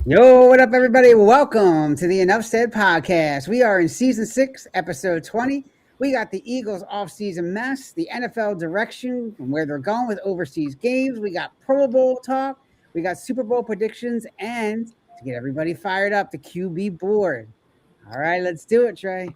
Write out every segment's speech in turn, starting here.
Yo, what up, everybody? Welcome to the Enough Said podcast. We are in season 6, episode 20. We got the Eagles off-season mess, the NFL direction and where they're going with overseas games. We got Pro Bowl talk. We got Super Bowl predictions, and to get everybody fired up, the QB board. All right, let's do it, Trey.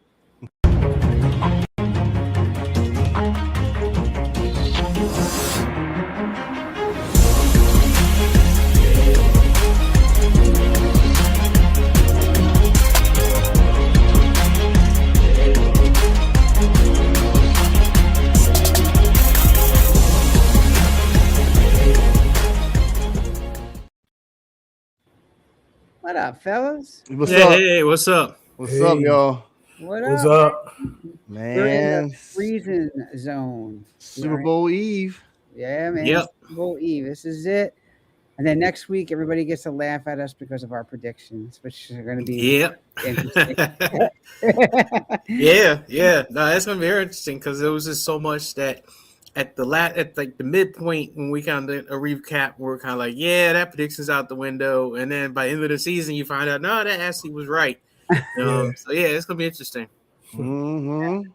What up, fellas? What's up? Hey, what's up? What's up, y'all? What's up? Man. We're in the freezing zone. Super Bowl Eve. Yeah, man. Yep. Super Bowl Eve. This is it. And then next week, everybody gets to laugh at us because of our predictions, which are going to be interesting. Yeah. No, it's going to be very interesting because there was just so much that at the midpoint when we kind of a recap, we're kind of like, yeah, that prediction's out the window. And then by the end of the season, you find out, no, that actually was right. So, yeah, it's going to be interesting. Mm-hmm.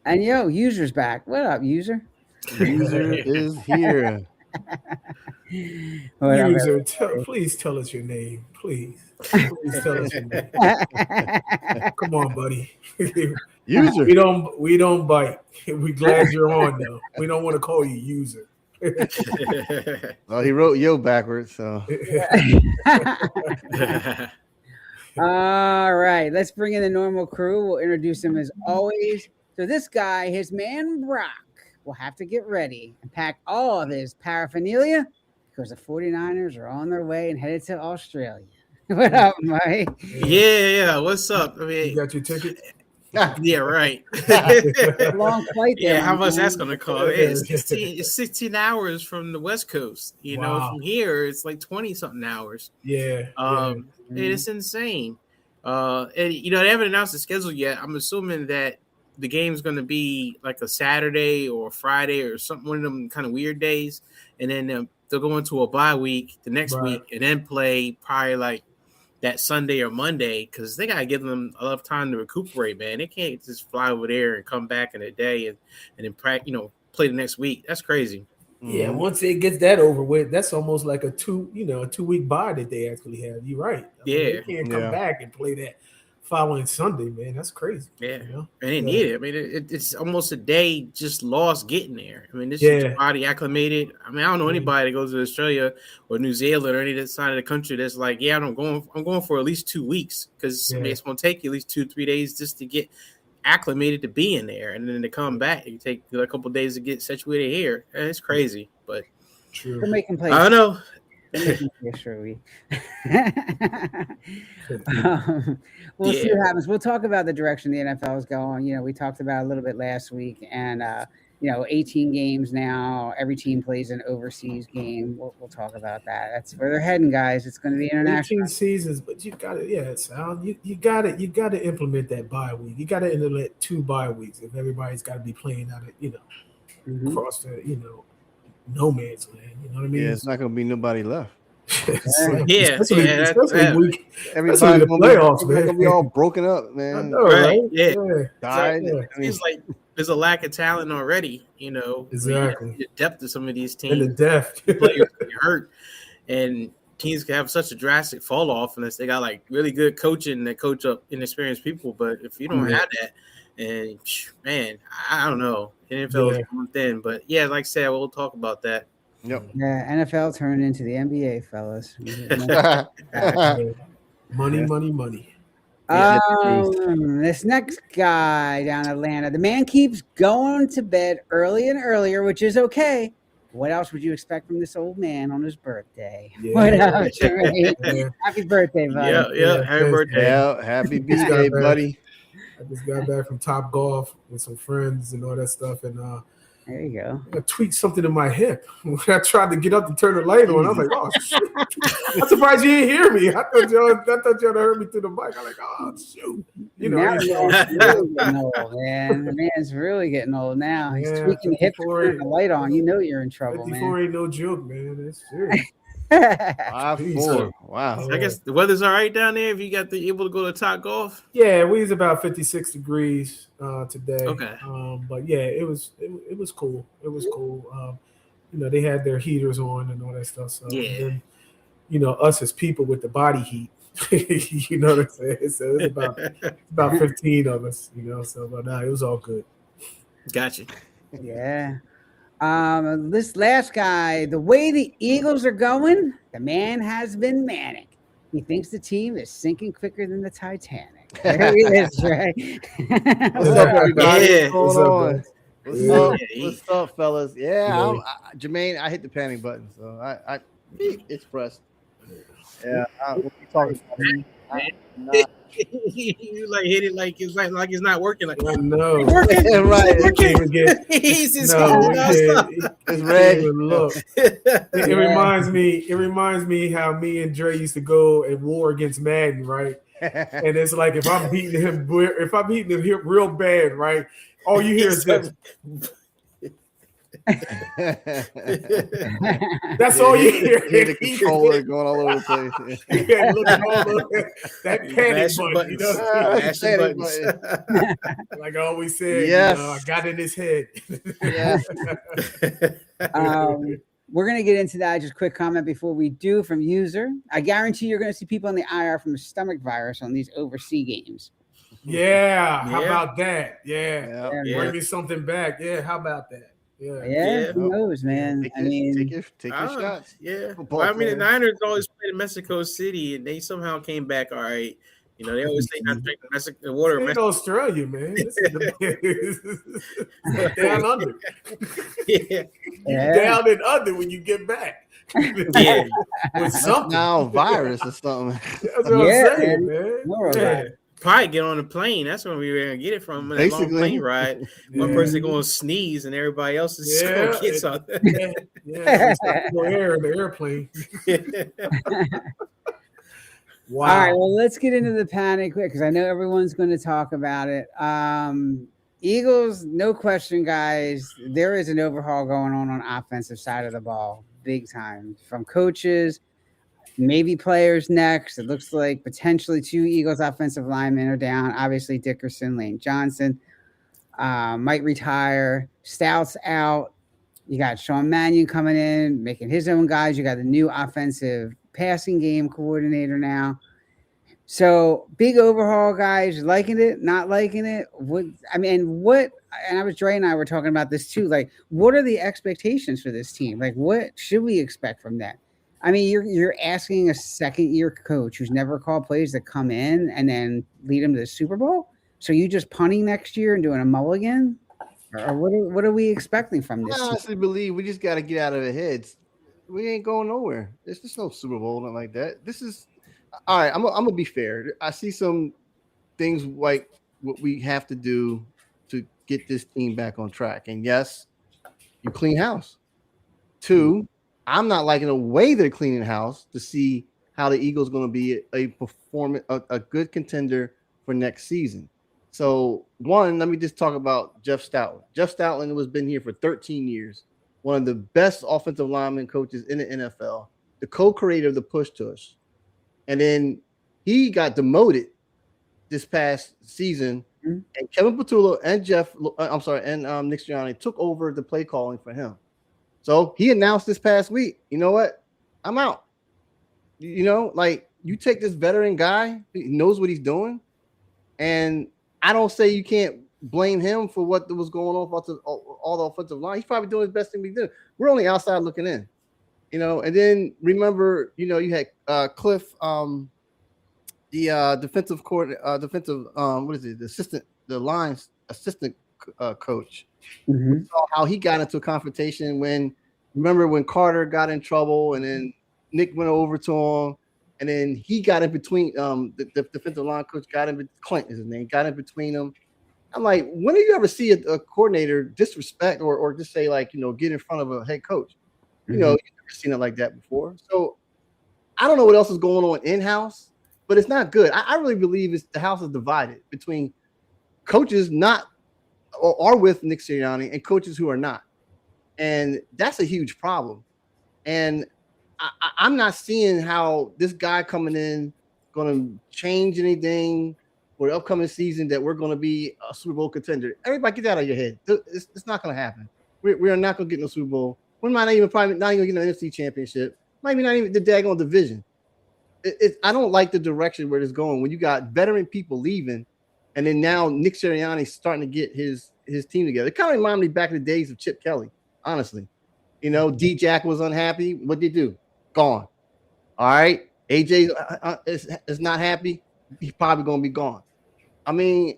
And User's back. What up, User? User is here. User, please tell us your name. Please tell us your name. Come on, buddy. User. We don't bite. We're glad you're on though. We don't want to call you User. Well, he wrote yo backwards, so. All right, let's bring in the normal crew. We'll introduce him as always. So this guy, his man Brock, will have to get ready and pack all of his paraphernalia because the 49ers are on their way and headed to Australia. What up, Mike? Yeah. What's up? I mean, You got your ticket? Yeah, right. Long flight there. Yeah, how much that's going to cost? It's 16 hours from the West Coast. You know, from here, it's like 20-something hours. Yeah. It's insane. And, they haven't announced the schedule yet. I'm assuming that the game's going to be like a Saturday or a Friday or something, one of them kind of weird days. And then they'll go into a bye week the next week and then play probably like that Sunday or Monday because they got to give them enough time to recuperate, man. They can't just fly over there and come back in a day and then play the next week. That's crazy. Yeah, once it gets that over with, that's almost like a 2-week bye that they actually have. You're right. They can't come back and play that following Sunday, man. That's crazy. Yeah, and they need it. I mean, it's almost a day just lost getting there. I mean, this is your body acclimated. I mean, I don't know anybody that goes to Australia or New Zealand or any side of the country that's like, yeah, I'm going for at least 2 weeks because it's going to take you at least 2-3 days just to get acclimated to being there, and then to come back, you take a couple of days to get situated here. And it's crazy, but true. We're making plays. I don't know. We'll see what happens. We'll talk about the direction the NFL is going. We talked about a little bit last week, and 18 games now. Every team plays an overseas game. We'll talk about that. That's where they're heading, guys. It's going to be international. 18 seasons, but you got to, Sal. You got to implement that bye week. You got to implement 2 bye weeks if everybody's got to be playing out of across the no man's land. You know what I mean? Yeah, it's not going to be nobody left. Especially Everybody the playoffs, man. Going to be all broken up, man. I know, right? Yeah. Died. It seems like there's a lack of talent already, Exactly. The depth of some of these teams. And the depth. Players get hurt. And teams can have such a drastic fall off unless they got like really good coaching that coach up inexperienced people. But if you don't have that, and man, I don't know. The NFL is going thin. But yeah, like I said, we'll talk about that. Yep. Yeah, NFL turned into the NBA, fellas. Money. This next guy down in Atlanta, the man keeps going to bed early and earlier, which is okay. What else would you expect from this old man on his birthday? Yeah. What else? Happy birthday, buddy. Yeah. Happy birthday. Yeah, happy birthday, buddy. I just got back from Top Golf with some friends and all that stuff, and there you go. I tweaked something in my hip. When I tried to get up to turn the light on, I was like, "Oh shit!" I'm surprised you didn't hear me. I thought y'all heard me through the mic. I'm like, "Oh shoot!" Now he's really getting old, man. The man's really getting old now. He's tweaking the hip to turn the light on. You know you're in trouble, 54 man. ain't no joke, man. That's serious. 5-4. Wow. So I guess the weather's all right down there. If you got able to go to Top Golf. Yeah, we was about 56 degrees today. Okay. But yeah, it was cool. It was cool. They had their heaters on and all that stuff. So Yeah. and then, us as people with the body heat, you know what I'm saying? So it's about 15 of us, So but no, it was all good. Gotcha. Yeah. This last guy, the way the Eagles are going, the man has been manic. He thinks the team is sinking quicker than the Titanic. There he is, right? What's up, everybody? Yeah. What's going on? Yeah. What's up, fellas? Yeah, Jermaine, I hit the panic button, so I it's pressed. Yeah, we'll be talking about You like hit it like it's not working. Like No, working, right? working. He's just it's red. Look, it reminds me. It reminds me how me and Dre used to go and war against Madden, right? And it's like if I'm beating him real bad, right? All you hear is this. That's all you hear. The controller going all over the place. Yeah, looking all over that panic button. You know, mashing buttons. Like I always said, yes. I got in his head. Yeah. We're going to get into that. Just quick comment before we do from user. I guarantee you're going to see people on the IR from the stomach virus on these overseas games. Yeah. How about that? Yeah. Yeah. Bring me something back. Yeah. How about that? Yeah. Who knows, man? Take your shots. Yeah. Well, I mean, the Niners always played in Mexico City, and they somehow came back all right. They always say not drink the water. It's in Australia, man. This is down under. Down and under when you get back. Yeah. With something. Now virus or something. That's what I'm saying, man. Yeah. Probably get on a plane. That's when we were gonna get it from. A long plane ride. One person going to sneeze, and everybody else is going to get something. Air in the airplane. Wow. All right, well, let's get into the panic quick because I know everyone's going to talk about it. Eagles, no question, guys. There is an overhaul going on offensive side of the ball, big time, from coaches, maybe players next. It looks like potentially 2 Eagles offensive linemen are down. Obviously, Dickerson, Lane Johnson might retire. Stout's out. You got Sean Mannion coming in, making his own guys. You got the new offensive passing game coordinator now. So big overhaul, guys. Liking it, not liking it. And I was Dre and I were talking about this too. Like, what are the expectations for this team? Like, what should we expect from that? I mean, you're asking a second-year coach who's never called plays to come in and then lead them to the Super Bowl. So you just punting next year and doing a mulligan, or what are we expecting from this? I honestly believe we just got to get out of our heads. We ain't going nowhere. There's just no Super Bowl, nothing like that. This is all right. I'm gonna be fair. I see some things like what we have to do to get this team back on track. And yes, you clean house. 2, I'm not liking the way they're cleaning house to see how the Eagles going to be a good contender for next season. So 1, let me just talk about Jeff Stoutland. Jeff Stoutland has been here for 13 years. One of the best offensive lineman coaches in the NFL, the co-creator of the push tush. And then he got demoted this past season, and Kevin Patullo and Nick Sirianni took over the play calling for him. So he announced this past week, you know what? I'm out. You take this veteran guy, he knows what he's doing, and I don't say you can't blame him for what was going on with all the offensive line. He's probably doing his best thing we do. We're only outside looking in, and then remember, you had Cliff, the defensive lines assistant coach. Mm-hmm. We saw how he got into a confrontation when Carter got in trouble, and then Nick went over to him, and then he got in between. The defensive line coach Clint is his name, got in between them. I'm like, when do you ever see a coordinator disrespect or just say get in front of a head coach? You've never seen it like that before. So I don't know what else is going on in-house, but it's not good. I really believe the house is divided between coaches not or are with Nick Sirianni and coaches who are not. And that's a huge problem. And I'm not seeing how this guy coming in going to change anything for the upcoming season that we're going to be a Super Bowl contender. Everybody get that out of your head. It's not going to happen. We are not going to get no Super Bowl. We might not even get an NFC championship. Maybe not even the daggone division. I don't like the direction where it's going when you got veteran people leaving, and then now Nick Sirianni's starting to get his team together. It kind of reminded me back in the days of Chip Kelly, honestly. You know, D-Jack was unhappy. What did he do? Gone. All right. AJ is not happy. He's probably going to be gone. I mean,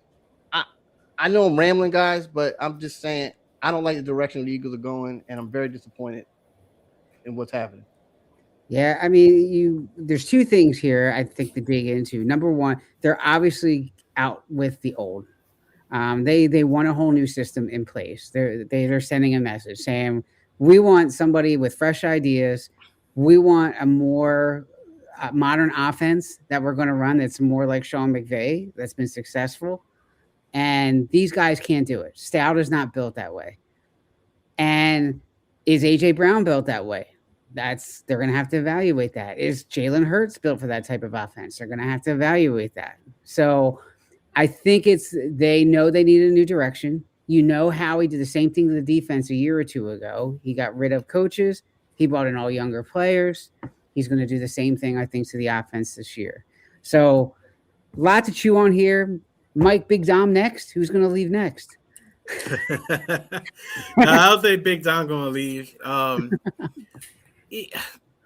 I know I'm rambling, guys, but I'm just saying I don't like the direction the Eagles are going, and I'm very disappointed in what's happening. Yeah, I mean, there's two things here I think to dig into. Number one, they're obviously out with the old. They want a whole new system in place. They're sending a message saying we want somebody with fresh ideas. We want a more modern offense that we're going to run that's more like Sean McVay, that's been successful. And these guys can't do it. Stout is not built that way. And is A.J. Brown built that way? They're going to have to evaluate that. Is Jalen Hurts built for that type of offense? They're going to have to evaluate that. So I think they know they need a new direction. You know how he did the same thing to the defense a year or two ago. He got rid of coaches. He brought in all younger players. He's going to do the same thing, I think, to the offense this year. So a lot to chew on here. Mike, Big Dom next. Who's going to leave next? I don't think Big Dom going to leave.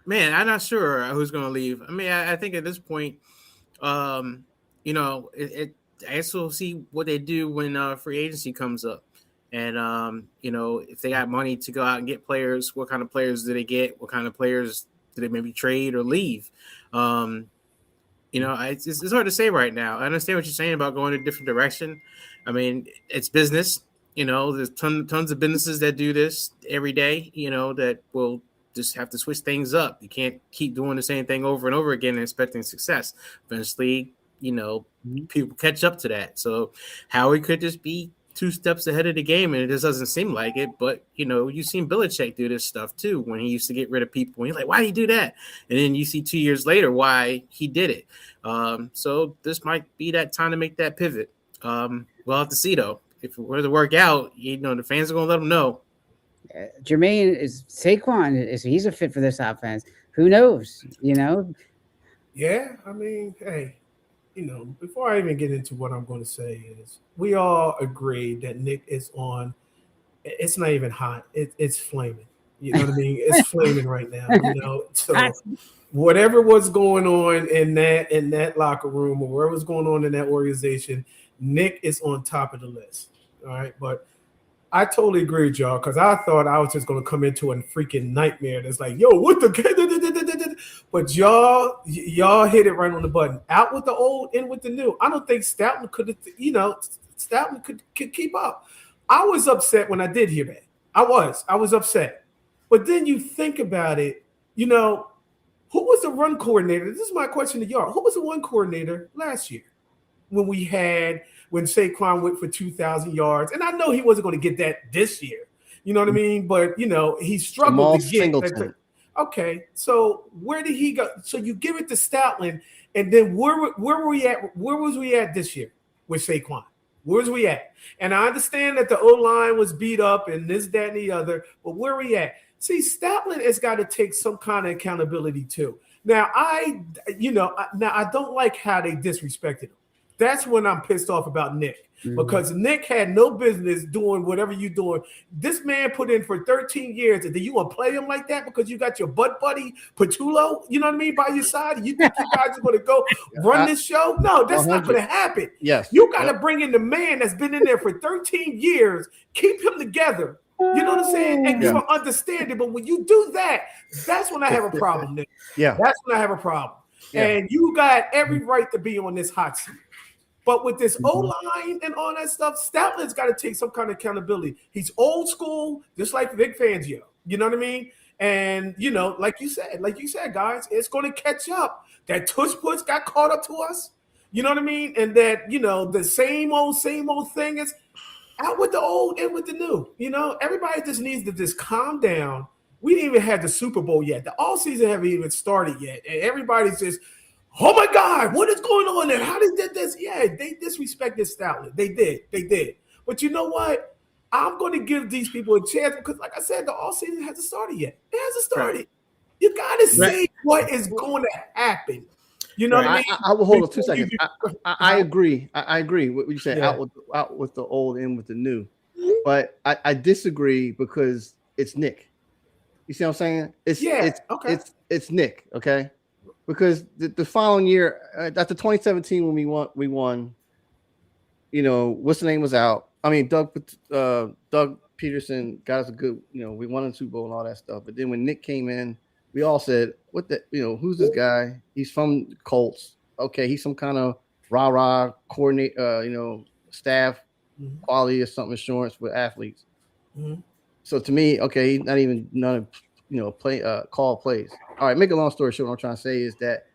Man, I'm not sure who's going to leave. I mean, I think at this point, I guess we'll see what they do when free agency comes up. And, if they got money to go out and get players, what kind of players do they get? What kind of players do they maybe trade or leave? It's hard to say right now. I understand what you're saying about going in a different direction. I mean, it's business. There's tons of businesses that do this every day, that will just have to switch things up. You can't keep doing the same thing over and over again and expecting success. Eventually, people catch up to that. So Howie could just be 2 steps ahead of the game, and it just doesn't seem like it. But, you've seen Belichick do this stuff too when he used to get rid of people. And you're like, why did he do that? And then you see 2 years later why he did it. So this might be that time to make that pivot. We'll have to see, though. If it were to work out, the fans are going to let them know. Jermaine Saquon he's a fit for this offense. Who knows? Yeah, I mean, hey, before I even get into what I'm going to say is we all agree that Nick is on. It's not even hot. It's flaming. You know what I mean? It's flaming right now. So whatever was going on in that locker room or whatever was going on in that organization, Nick is on top of the list. All right, but I totally agree with y'all because I thought I was just going to come into a freaking nightmare. That's like, yo, what the? But y'all hit it right on the button. Out with the old, in with the new. I don't think Stoutland could keep up. I was upset when I did hear that. I was upset. But then you think about it, who was the run coordinator? This is my question to y'all. Who was the run coordinator last year when Saquon went for 2,000 yards? And I know he wasn't going to get that this year. You know what I mean? But, he struggled to get that. Okay, so where did he go? So you give it to Stoutland, and then where were we at? Where was we at this year with Saquon? Where was we at? And I understand that the O-line was beat up and this, that, and the other, but where are we at? See, Stoutland has got to take some kind of accountability too. Now, I don't like how they disrespected him. That's when I'm pissed off about Nick. Because Nick had no business doing whatever you're doing. This man put in for 13 years, and then you want to play him like that because you got your butt buddy Patullo, you know what I mean, by your side? And you think you guys are going to go run this show? No, that's 100. Not going to happen. Yes. You got to bring in the man that's been in there for 13 years, keep him together. You know what I'm saying? And give him understanding. But when you do that, that's when I have a problem, Nick. Yeah. That's when I have a problem. Yeah. And you got every right to be on this hot seat. But with this O-line and all that stuff, Stoutland's got to take some kind of accountability. He's old school, just like Vic Fangio. You know what I mean? And, like you said, guys, it's going to catch up. That tush-push got caught up to us. You know what I mean? And that, the same old thing is out with the old, in with the new. Everybody just needs to just calm down, We didn't even have the Super Bowl yet. The all season haven't even started yet, and everybody's just, oh my God, what is going on there? How they did this? Yeah, they disrespected Stoutland. They did. But you know what? I'm going to give these people a chance because, like I said, the all season hasn't started yet. It hasn't started. Right. You got to say what is going to happen. You know what I mean? I will hold on 2 seconds. I agree. I agree. What you said, out with the old, in with the new. But I disagree because it's Nick. You see what I'm saying? It's Nick. Okay, because the following year, after 2017, when we won. You know, what's the name was out. I mean, Doug Peterson got us a good. You know, we won the Super Bowl and all that stuff. But then when Nick came in, we all said, "What the? You know, who's this guy? He's from Colts. Okay, he's some kind of rah coordinate. Staff quality or something assurance with athletes." Mm-hmm. So to me, okay, not even none of call plays. All right, make a long story short, what I'm trying to say is that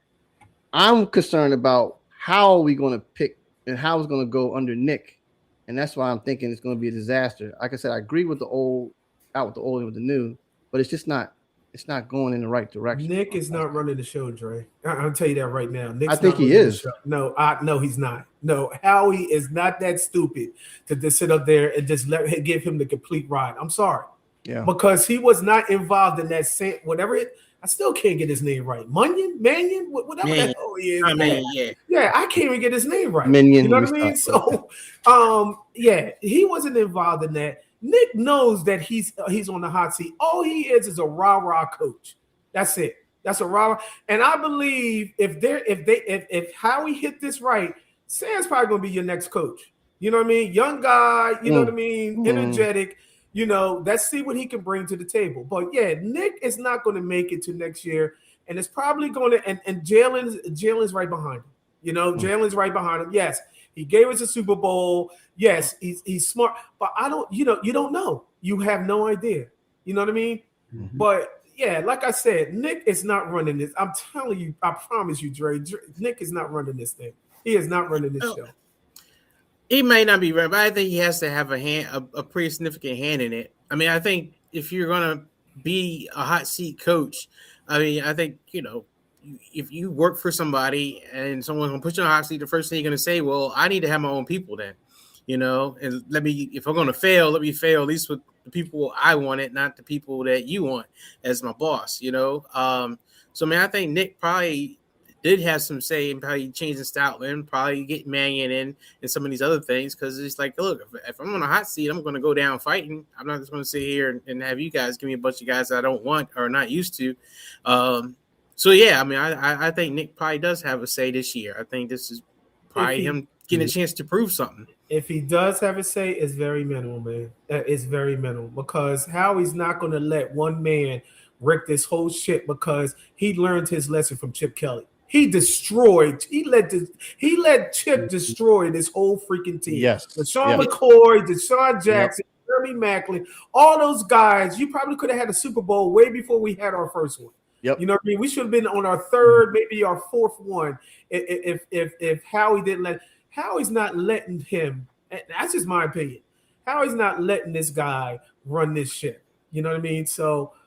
I'm concerned about how are we going to pick and how it's going to go under Nick, and that's why I'm thinking it's going to be a disaster. Like I said, I agree with the old, out with the old and with the new, but it's just not. It's not going in the right direction. Nick is not running the show, Dre. I'll tell you that right now. I think he is. No, he's not. No, Howie is not that stupid to just sit up there and just give him the complete ride. I'm sorry. Yeah. Because he was not involved in that same whatever it. I still can't get his name right. Mannion, whatever the hell he is. Yeah, I can't even get his name right. Minion, you know what I mean? So, he wasn't involved in that. Nick knows that he's on the hot seat. All he is a rah-rah coach. That's it. That's a rah-rah. And I believe if Howie hit this right, Sam's probably gonna be your next coach. You know what I mean? Young guy, you know what I mean? Energetic. You know, let's see what he can bring to the table. But yeah, Nick is not going to make it to next year, and it's probably going to. And Jalen's right behind him. You know, Jalen's right behind him. Yes, he gave us a Super Bowl. Yes, he's smart, but I don't. You don't know. You have no idea. You know what I mean? Mm-hmm. But yeah, like I said, Nick is not running this. I'm telling you, I promise you, Dre. Nick is not running this thing. He is not running this show. He may not be right, but I think he has to have a pretty significant hand in it. I mean, I think if you're going to be a hot seat coach, I mean, I think, if you work for somebody and someone's going to put you on a hot seat, the first thing you're going to say, well, I need to have my own people then, and if I'm going to fail, let me fail at least with the people I wanted, not the people that you want as my boss, So, I mean, I think Nick probably did have some say in probably changing Stoutland, probably getting Mannion in and some of these other things, because it's like, look, if I'm on a hot seat, I'm going to go down fighting. I'm not just going to sit here and have you guys give me a bunch of guys that I don't want or not used to. So, yeah, I mean, I think Nick probably does have a say this year. I think this is probably him getting a chance to prove something. If he does have a say, it's very minimal, man. It's very minimal because Howie's not going to let one man wreck this whole shit because he learned his lesson from Chip Kelly. He let Chip destroy this whole freaking team. Yes. Deshaun McCoy, Deshaun Jackson, Jeremy Maclin, all those guys, you probably could have had a Super Bowl way before we had our first one. Yep. You know what I mean? We should have been on our third, maybe our fourth one if Howie didn't let – Howie's not letting him – that's just my opinion. Howie's not letting this guy run this shit. You know what I mean? So –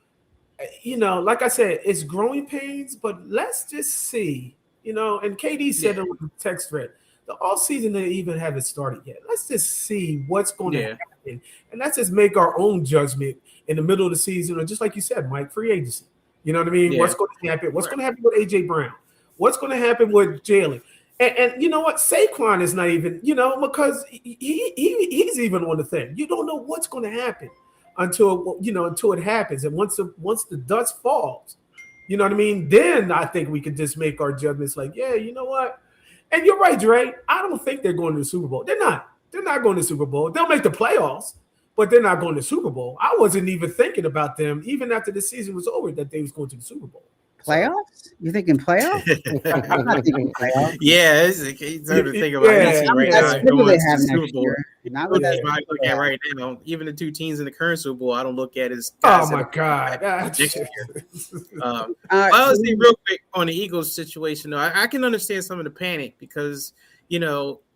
like I said, it's growing pains, but let's just see, and KD said it with the text thread, the all season didn't even haven't started yet. Let's just see what's going to happen. And let's just make our own judgment in the middle of the season, or just like you said, Mike, free agency. You know what I mean? Yeah. What's going to happen? What's going to happen with AJ Brown? What's going to happen with Jalen? And you know what? Saquon is not even, because he's even on the thing. You don't know what's going to happen until it happens. And once the dust falls, you know what I mean? Then I think we could just make our judgments like, yeah, you know what? And you're right, Dre. I don't think they're going to the Super Bowl. They're not going to the Super Bowl. They'll make the playoffs, but they're not going to the Super Bowl. I wasn't even thinking about them, even after the season was over, that they was going to the Super Bowl. Playoffs? You thinking playoffs? I'm not thinking playoffs. Yeah, it's hard to think about right now. What they have next year. Not what I look at right now. Even the two teams in the current Super Bowl, I don't look at as. Oh my God! Let's see real quick on the Eagles situation. Though I can understand some of the panic because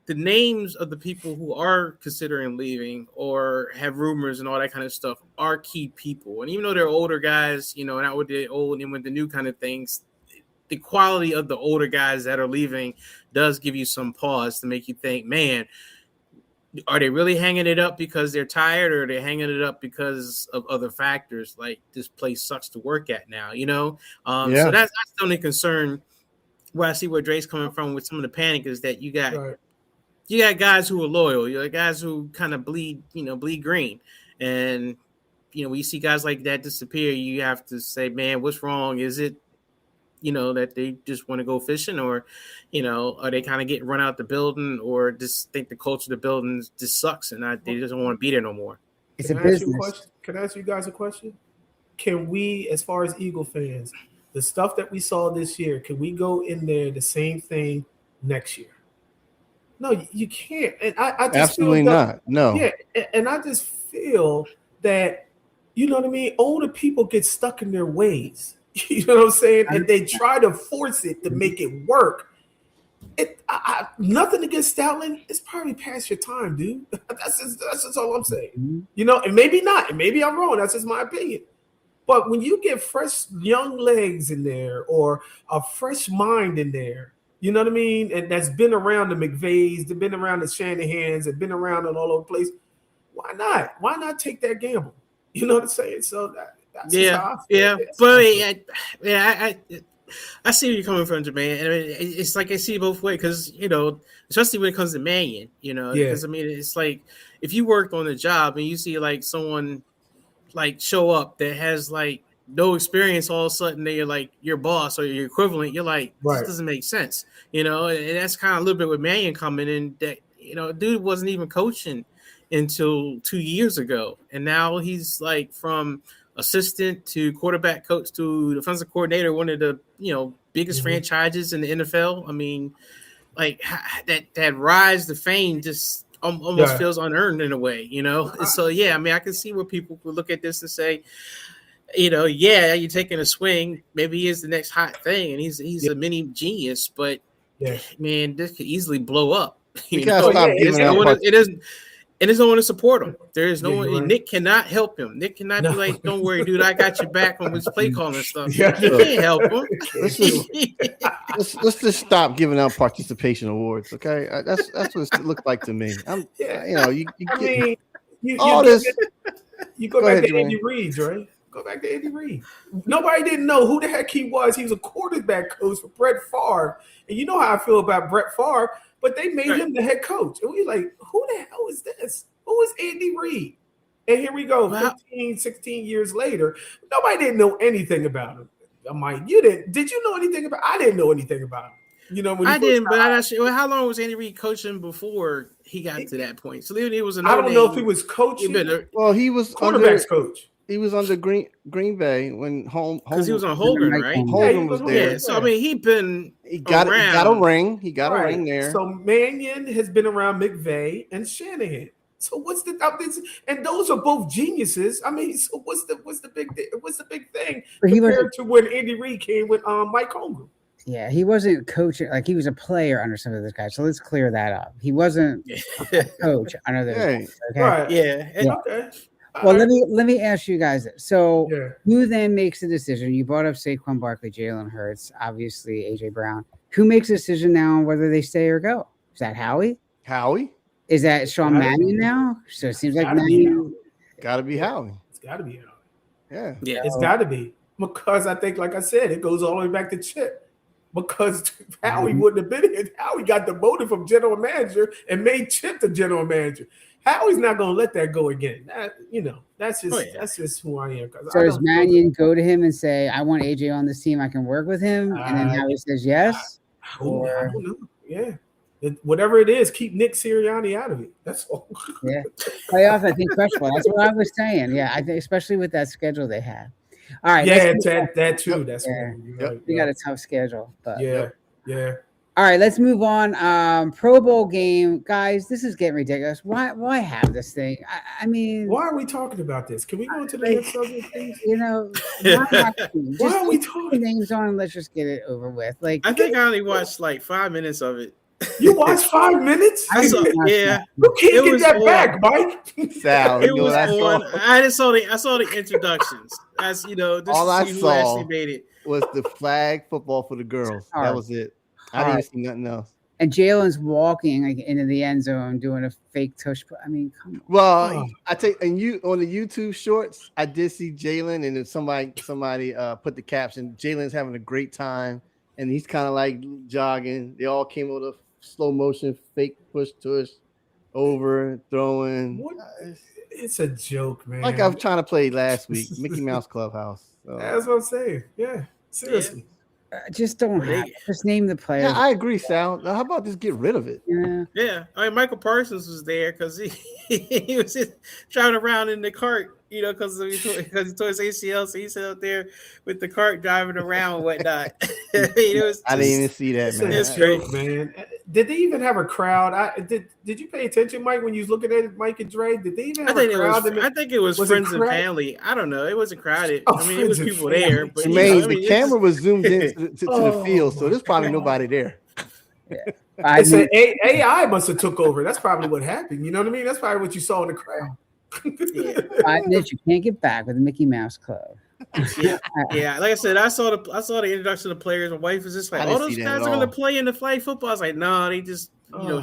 the names of the people who are considering leaving or have rumors and all that kind of stuff are key people. And even though they're older guys, not with the old and with the new kind of things, the quality of the older guys that are leaving does give you some pause to make you think, man, are they really hanging it up because they're tired, or are they hanging it up because of other factors? Like, this place sucks to work at now, So that's the only concern where I see where Dre's coming from with some of the panic is that you got guys who are loyal, you got guys who kind of bleed green. And, when you see guys like that disappear, you have to say, man, what's wrong? Is it, that they just want to go fishing, or, are they kind of getting run out the building, or just think the culture of the building just sucks and they just don't want to be there no more? It's a business. Can I ask you guys a question? Can we, as far as Eagle fans, the stuff that we saw this year, can we go in there the same thing next year? No, you can't. And I just absolutely not. No. Yeah, and I just feel that, you know what I mean? Older people get stuck in their ways. You know what I'm saying? And they try to force it to make it work. Nothing against Stoutland. It's probably past your time, dude. That's just all I'm saying. And maybe not. And maybe I'm wrong. That's just my opinion. But when you get fresh young legs in there or a fresh mind in there, you know what I mean? And that's been around the McVays, they've been around the Shanahans, they've been around it all over the place. Why not? Why not take that gamble? You know what I'm saying? So that's how I feel. But I see where you're coming from, Jermaine. And it's like I see both ways because, especially when it comes to Mannion, because it's like if you worked on a job and you see like someone like show up that has like no experience, all of a sudden they're like your boss or your equivalent, you're like, this doesn't make sense, and that's kind of a little bit with Mannion coming in that, dude wasn't even coaching until 2 years ago. And now he's like from assistant to quarterback coach to defensive coordinator, one of the, biggest franchises in the NFL. I mean, like that rise to fame just almost feels unearned in a way, So, I can see where people would look at this and say, you're taking a swing. Maybe he is the next hot thing, and he's a mini genius. But man, this could easily blow up. You gotta stop giving out. It isn't. And there's no one to support him. There is no one. Right. Nick cannot help him. Nick cannot be like, "Don't worry, dude, I got your back on his play calling and stuff." He can't help him. Let's just stop giving out participation awards, okay? That's what it looked like to me. You go back to Andy Reid, right? Go back to Andy Reid. Nobody didn't know who the heck he was. He was a quarterback coach for Brett Favre, and you know how I feel about Brett Favre. But they made him the head coach. And we like, who the hell is this? Who is Andy Reid? And here we go, 15, 16 years later. Nobody didn't know anything about him. I'm like, you didn't. Did you know anything about him? I didn't know anything about him. When I didn't, but I'm not sure. How long was Andy Reid coaching before he got to that point? So it was I don't know if he was coaching. Well, he was quarterback's coach. He was under Green Bay when because he was on Hogan, right? Hogan was there. Yeah, so he got a ring. He got a ring there. So Mannion has been around McVay and Shanahan. So what's the and those are both geniuses. I mean, so what's the big thing compared to when Andy Reid came with Mike Holmgren? Yeah, he wasn't coaching, like he was a player under some of those guys. So let's clear that up. He wasn't a coach under those guys. Okay. Right. Yeah. Okay. Well, let me ask you guys this. So who then makes the decision? You brought up Saquon Barkley, Jalen Hurts, obviously AJ Brown. Who makes a decision now on whether they stay or go? Is that Howie? Is that Sean Mannion now? So it seems like Mannion. Got to be Howie. It's got to be Howie. Yeah. It's got to be, because I think, like I said, it goes all the way back to Chip. Because Howie wouldn't have been here. Howie got demoted from general manager and made Chip the general manager. Howie's not going to let that go again. That's just who I am. So does Mannion go to him and say, "I want AJ on this team. I can work with him," and then Howie says yes? I don't know. Yeah. Whatever it is, keep Nick Sirianni out of it. That's all. Yeah, playoff. I think questionable. That's what I was saying. Yeah, I think especially with that schedule they have. All right. Yeah, that too. That's we got a tough schedule, but yeah. All right, let's move on. Pro Bowl game, guys. This is getting ridiculous. Why have this thing? I mean, why are we talking about this? Can we go to the next subject, please? Why are we talking names on? And let's just get it over with. Like, I think I only watched like 5 minutes of it. You watched 5 minutes? I saw, yeah. You can't get that on. back, Mike. Sal, It was on. I just saw the introductions. As you know, just all to I see who saw actually made it. was the flag football for the girls. That was it. I didn't even see nothing else. And Jalen's walking like into the end zone doing a fake tush. I mean, come on. Well, I take and you on the YouTube shorts, I did see Jalen, and then somebody put the caption, Jalen's having a great time, and he's kind of like jogging. They all came with a slow motion fake push tush over throwing. It's a joke, man. Like I was trying to play last week, Mickey Mouse Clubhouse. So. That's what I'm saying. Yeah, seriously. Yeah. Just don't just name the players. Yeah, I agree, Sal. Now, how about just get rid of it? Yeah. I mean, Michael Parsons was there because he was driving around in the cart, you know, because he tore his ACL, so he's out there with the cart driving around and whatnot. I didn't even see that, man. It's joke, man. Did they even have a crowd? Did you pay attention, Mike, when you was looking at it, Mike and Dre? Did they even have a crowd? I think it was friends and family. I don't know. It wasn't crowded. I mean, it was people there. But the camera was zoomed in to the field, so there's probably nobody there. I said AI must have took over. That's probably what happened. You know what I mean? That's probably what you saw in the crowd. 5 minutes you can't get back with the Mickey Mouse Club. Yeah. Like I said, I saw the introduction of the players. My wife was just like, "Oh, those guys are going to play in the flag football." I was like, "No, they just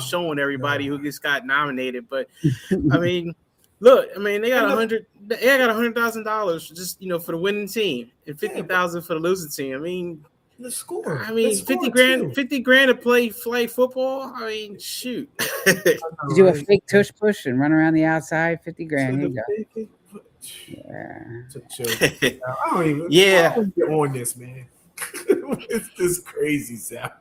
showing everybody who just got nominated." But I mean, look, I mean, they got $100,000 just for the winning team and $50,000 for the losing team. I mean, the score. I mean, $50,000 to play flag football. I mean, shoot. Do a fake tush push and run around the outside. $50,000. Yeah. I don't even get on this, man. It's just crazy, Sal.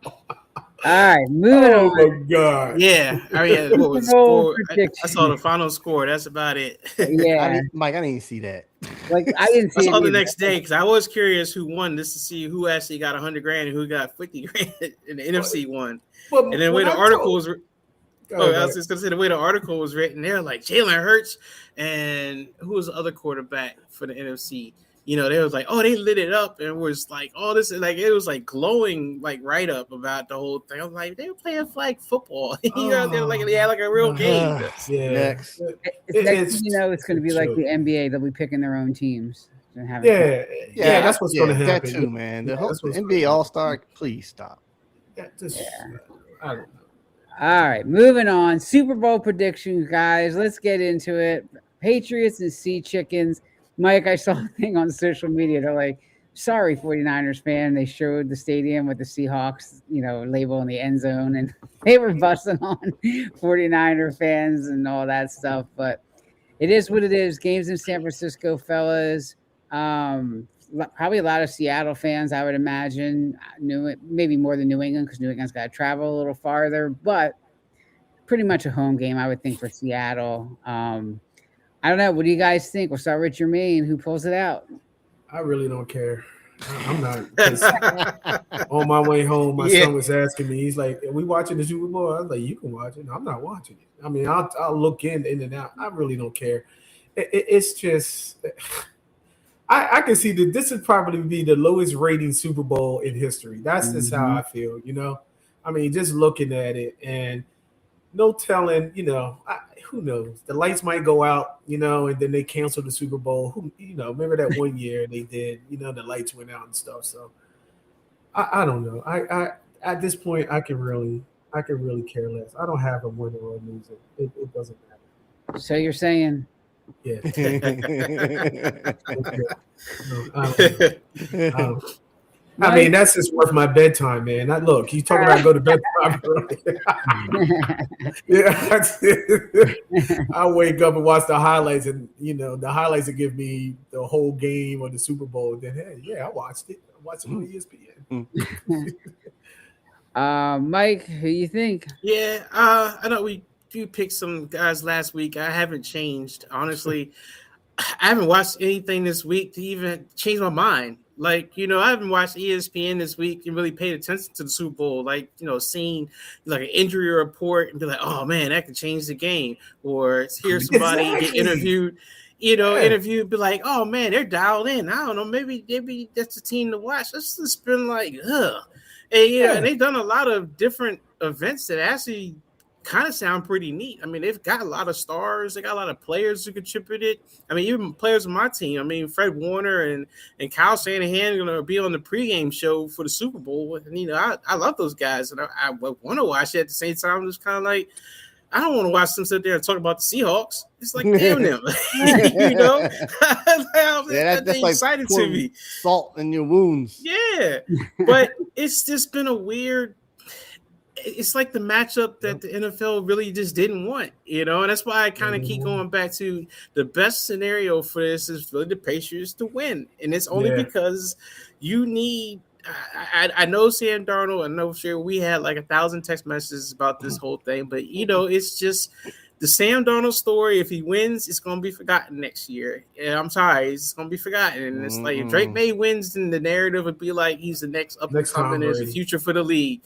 All right, moving on. Oh my god. Yeah. I mean, what was score? I saw the final score. That's about it. Yeah. Mike, I didn't even see that. Like I didn't see I saw the next day because I was curious who won, just to see who actually got $100,000 and who got $50,000 in the NFC one. And then the way the article was I was just gonna say the way the article was written, they're like Jalen Hurts and who was the other quarterback for the NFC? They was like, oh, they lit it up and was like, oh, this is like it was like glowing like write up about the whole thing. I was like, they were playing flag football. They had like a real game. Next. It's going to be like the NBA. They'll be picking their own teams. That's what's going to happen. That too, man. The NBA All-Star, please stop. I don't know. All right, moving on. Super Bowl predictions, guys. Let's get into it. Patriots and Sea Chickens. Mike, I saw a thing on social media. They're like, sorry, 49ers fan. They showed the stadium with the Seahawks, label in the end zone, and they were busting on 49er fans and all that stuff. But it is what it is. Games in San Francisco, fellas. Probably a lot of Seattle fans, I would imagine. Maybe more than New England because New England's got to travel a little farther. But pretty much a home game, I would think, for Seattle. I don't know. What do you guys think? We'll start with Jermaine. Who pulls it out? I really don't care. I'm not. On my way home, my son was asking me. He's like, "Are we watching the Super Bowl?" I was like, "You can watch it." No, I'm not watching it. I mean, I'll look in and out. I really don't care. It's just, I can see that this would probably be the lowest rating Super Bowl in history. That's just how I feel. I mean, just looking at it and no telling. Who knows? The lights might go out, and then they cancel the Super Bowl. Remember that one year they did, the lights went out and stuff. So I don't know. I at this point I can really care less. I don't have a winner or a loser. It doesn't matter. So you're saying? Yeah. I mean, that's just worth my bedtime, man. Look, you talking about go to bed time early. I wake up and watch the highlights, and the highlights that give me the whole game or the Super Bowl. And then, I watched it. I watched it on ESPN. Mike, who you think? Yeah, I know we picked some guys last week. I haven't changed, honestly. I haven't watched anything this week to even change my mind. Like, I haven't watched ESPN this week and really paid attention to the Super Bowl. Like, seeing like an injury report and be like, oh man, that could change the game. Or hear somebody get interviewed, interviewed, be like, oh man, they're dialed in. I don't know, maybe that's the team to watch. It's just been like, ugh. And, and they've done a lot of different events that actually kind of sound pretty neat. I mean, they've got a lot of stars. They got a lot of players who contributed. I mean, even players on my team. I mean, Fred Warner and Kyle Shanahan are going to be on the pregame show for the Super Bowl. And, I love those guys. And I want to watch it. At the same time, I'm just kind of like, I don't want to watch them sit there and talk about the Seahawks. It's like, damn them. That's like exciting to me. Salt in your wounds. Yeah. But it's just been a weird – it's like the matchup that the NFL really just didn't want, and that's why I kind of keep going back to the best scenario for this is really the Patriots to win. And it's only because you need I know Sam Darnold. I know sure we had like 1,000 text messages about this whole thing, but it's just the Sam Darnold story. If he wins, it's going to be forgotten next year. And I'm sorry, it's going to be forgotten. And it's like if Drake May wins, then the narrative would be like he's the next up and coming. There's a future for the league.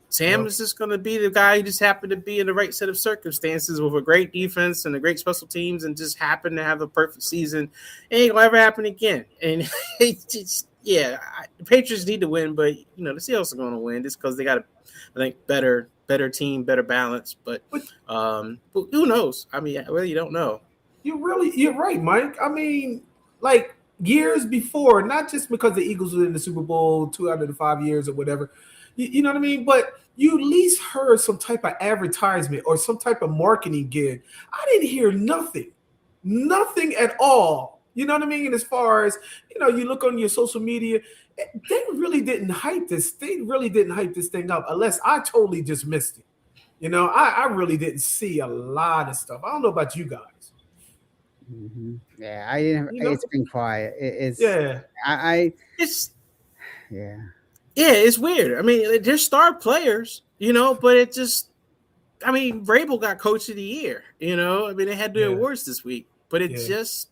Sam is just going to be the guy who just happened to be in the right set of circumstances with a great defense and a great special teams, and just happened to have a perfect season. It ain't gonna ever happen again. And it's just. Yeah, the Patriots need to win, but the Seahawks are going to win just because they got I think better team, better balance. But who knows? I mean, I really don't know. You're right, Mike. I mean, like years before, not just because the Eagles were in the Super Bowl 2 out of the 5 years or whatever. You know what I mean? But you at least heard some type of advertisement or some type of marketing gig. I didn't hear nothing at all. You know what I mean? As far as, you look on your social media, they really didn't hype this. They really didn't hype this thing up unless I totally just missed it. I really didn't see a lot of stuff. I don't know about you guys. Mm-hmm. Yeah, I didn't. It's been quiet. It's it's weird. I mean, they're star players, but it just, I mean, Vrabel got Coach of the Year. I mean, they had the awards this week, but it just.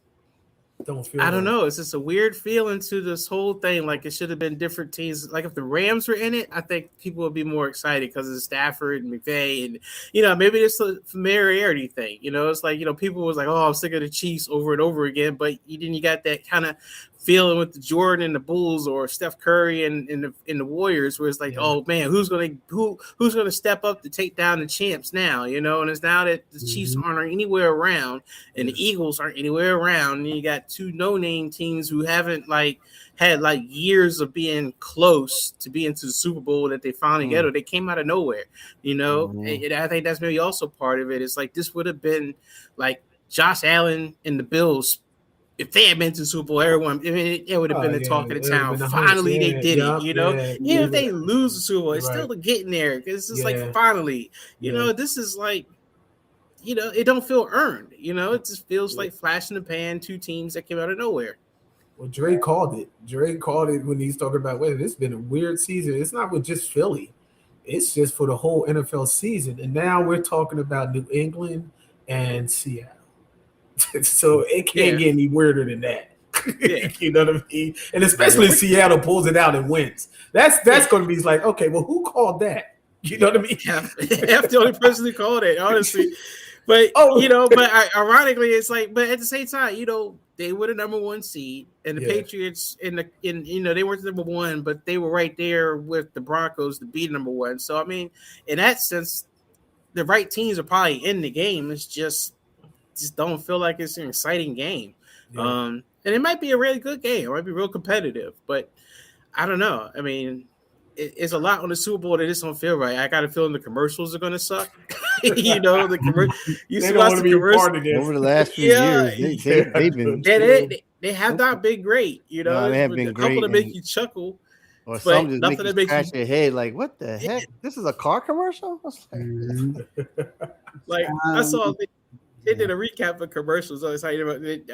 I don't know. It's just a weird feeling to this whole thing. Like it should have been different teams. Like if the Rams were in it, I think people would be more excited because of Stafford and McVay, and maybe it's a familiarity thing. It's like people was like, "Oh, I'm sick of the Chiefs" over and over again. But then you got that kind of feeling with the Jordan and the Bulls or Steph Curry and the Warriors, where it's like, oh man, who's gonna step up to take down the champs now? And it's now that the Chiefs aren't anywhere around and the Eagles aren't anywhere around, and you got two no-name teams who haven't had years of being close to being to the Super Bowl that they finally get, or they came out of nowhere. And I think that's maybe also part of it. It's like this would have been like Josh Allen and the Bills. If they had been to the Super Bowl, everyone, it would have been the talk of the town. Finally, they did it, Even if they lose the Super Bowl, it's still getting there. Because it's like, finally, this is like, it don't feel earned. It just feels like flash in the pan, two teams that came out of nowhere. Well, Drake called it. Drake called it when he's talking about, it's been a weird season. It's not with just Philly. It's just for the whole NFL season. And now we're talking about New England and Seattle. So it can't get any weirder than that. You know what I mean? And especially if Seattle pulls it out and wins. That's going to be like, okay, well, who called that? You know what I mean? Half the only person who called it, honestly. But ironically, it's like, but at the same time, they were the number one seed, and the Patriots they weren't the number one, but they were right there with the Broncos to be number one. So I mean, in that sense, the right teams are probably in the game. It's just don't feel like it's an exciting game. And it might be a really good game. It might be real competitive, but I don't know. I mean, it's a lot on the Super Ball that just don't feel right. I got a feeling the commercials are going to suck. You don't want to be part of this. Over the last few years, they've been. They have not been great. They have been great. A couple to make you chuckle. Or some just make you scratch your head like, what the heck? This is a car commercial? I saw they did a recap of commercials. I was talking about it,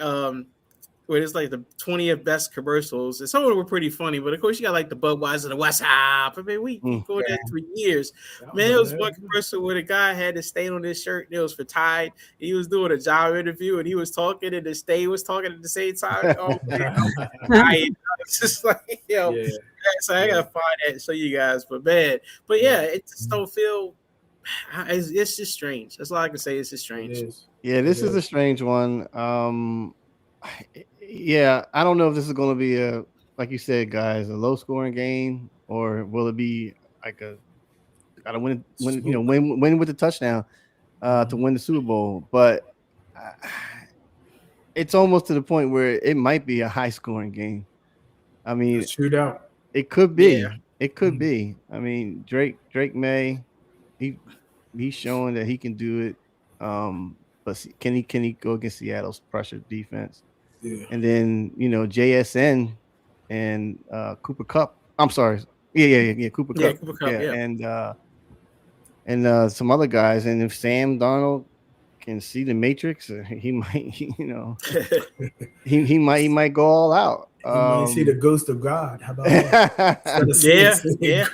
where it's like the 20th best commercials. And some of them were pretty funny, but of course you got like the Budweiser, the West Hop. I mean, we go there for years. Man, it was one commercial where the guy had a stain on his shirt and it was for Tide. He was doing a job interview and he was talking and the stain was talking at the same time. Oh man, it's just like, so I gotta find that and show you guys. But it just don't feel. It's just strange. That's all I can say. It's just strange. Yeah, this is a strange one. I don't know if this is going to be like you said, guys, a low-scoring game, or will it be like a Got to win with the touchdown to win the Super Bowl. But it's almost to the point where it might be a high scoring game. I mean, shootout. It could be. Yeah. It could be. I mean, Drake May, he's showing that he can do it. But can he go against Seattle's pressure defense? Yeah. And then JSN and Cooper Kupp. I'm sorry. Yeah. Cooper Kupp. Cooper Kupp, yeah. And some other guys. And if Sam Darnold can see the Matrix, he might, he might go all out. You might see the ghost of God. How about that? Yeah.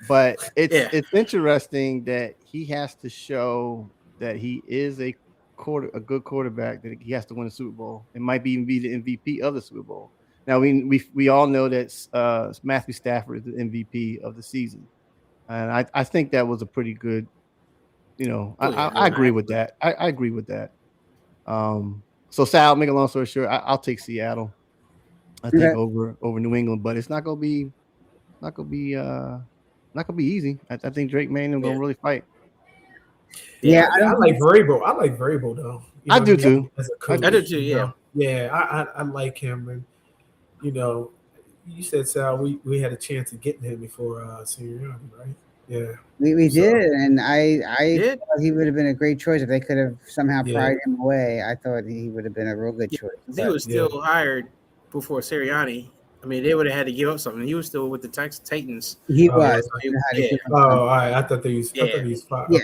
But it's interesting that he has to show that he is a good quarterback, that he has to win a Super Bowl. It might even be the MVP of the Super Bowl. Now we all know that Matthew Stafford is the MVP of the season, and I think that was a pretty good. I agree with that. I agree with that. So Sal, make a long story short, I'll take Seattle. I think over New England, but it's not gonna be easy. I think Drake May and gonna really fight. Yeah, I like Vrabel. I like Vrabel though. I do too. As a coach, I do too. Yeah. Yeah, I like him, and you said Sal, we had a chance of getting him before Sirianni, right? Yeah, we did, and I thought he would have been a great choice if they could have somehow pried him away. I thought he would have been a real good choice. He was still hired before Sirianni. I mean, they would have had to give up something. He was still with the Titans. He was. All right. I thought he was. I thought he was fine. Yeah,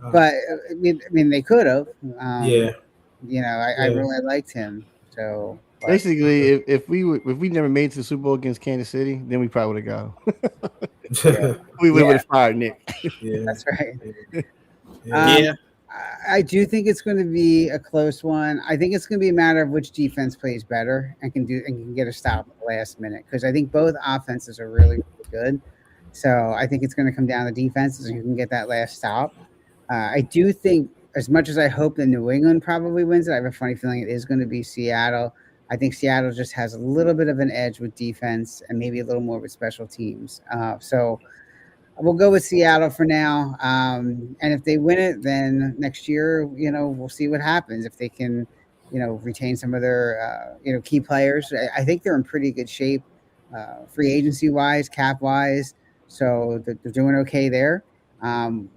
okay. But I mean, they could have. Yeah. I really liked him. So basically, if we never made it to the Super Bowl against Kansas City, then we probably would have got him. We would have fired Nick. Yeah, that's right. Yeah. I do think it's going to be a close one. I think it's going to be a matter of which defense plays better and can get a stop at the last minute, because I think both offenses are really, really good. So I think it's going to come down to defenses and who can get that last stop. I do think, as much as I hope that New England probably wins it, I have a funny feeling it is going to be Seattle. I think Seattle just has a little bit of an edge with defense and maybe a little more with special teams. So we'll go with Seattle for now. And if they win it, then next year, we'll see what happens. If they can, retain some of their, key players. I think they're in pretty good shape, free agency wise, cap wise. So they're doing okay there.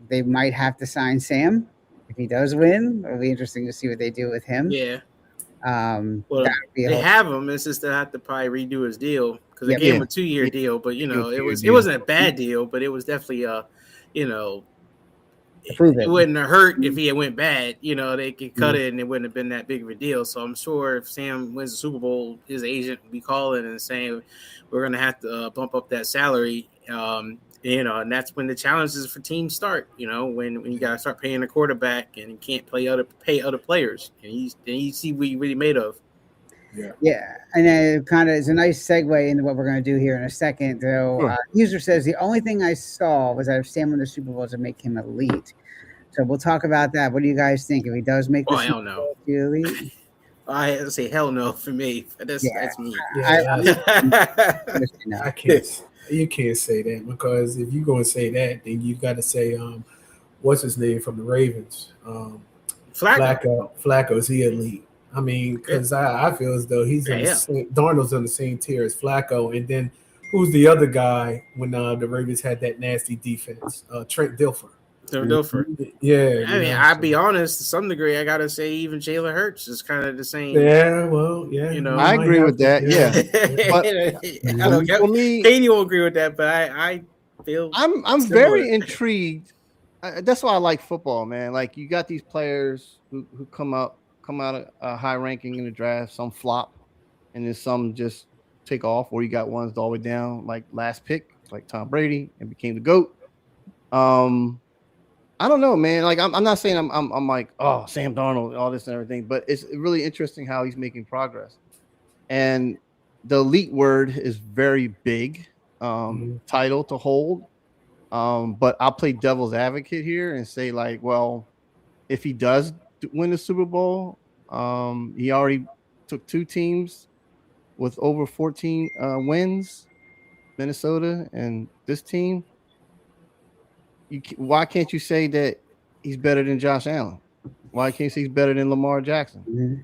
They might have to sign Sam if he does win. It'll be interesting to see what they do with him. Yeah. Well, they have him. It's just they have to probably redo his deal, because they gave him a 2-year deal. But it wasn't a bad deal, but it was definitely it wouldn't have hurt if he had went bad. They could cut it and it wouldn't have been that big of a deal. So I'm sure if Sam wins the Super Bowl, his agent will be calling and saying we're going to have to bump up that salary. And that's when the challenges for teams start. When you got to start paying a quarterback and you can't pay other players, and you see what you're really made of. Yeah, and it kind of is a nice segue into what we're going to do here in a second. Though, user says the only thing I saw was that if Sam won the Super Bowl to make him elite. So we'll talk about that. What do you guys think if he does make the Super Bowl elite? I have to say hell no for me. That's me. I can't. You can't say that, because if you're going to say that, then you got to say, what's his name from the Ravens? Flacco. Is he elite? I mean, because I feel as though he's Darnold's on the same tier as Flacco. And then who's the other guy when the Ravens had that nasty defense? Trent Dilfer. Yeah. I mean, I'll be honest, to some degree, I gotta say even Jalen Hurts is kind of the same. Yeah, well, yeah. I agree with that. Yeah. But for me, Katie will agree with that, but I feel I'm very intrigued. That's why I like football, man. Like, you got these players who come out a high ranking in the draft, some flop, and then some just take off, or you got ones all the way down, like last pick, like Tom Brady, and became the GOAT. I don't know, man. Like, I'm not saying I'm like, oh, Sam Darnold, all this and everything, but it's really interesting how he's making progress. And the elite word is very big title to hold. But I'll play devil's advocate here and say, like, well, if he does win the Super Bowl, he already took 2 teams with over 14 wins, Minnesota and this team. why can't you say that he's better than Josh Allen? Why can't you say he's better than Lamar Jackson? Mm-hmm.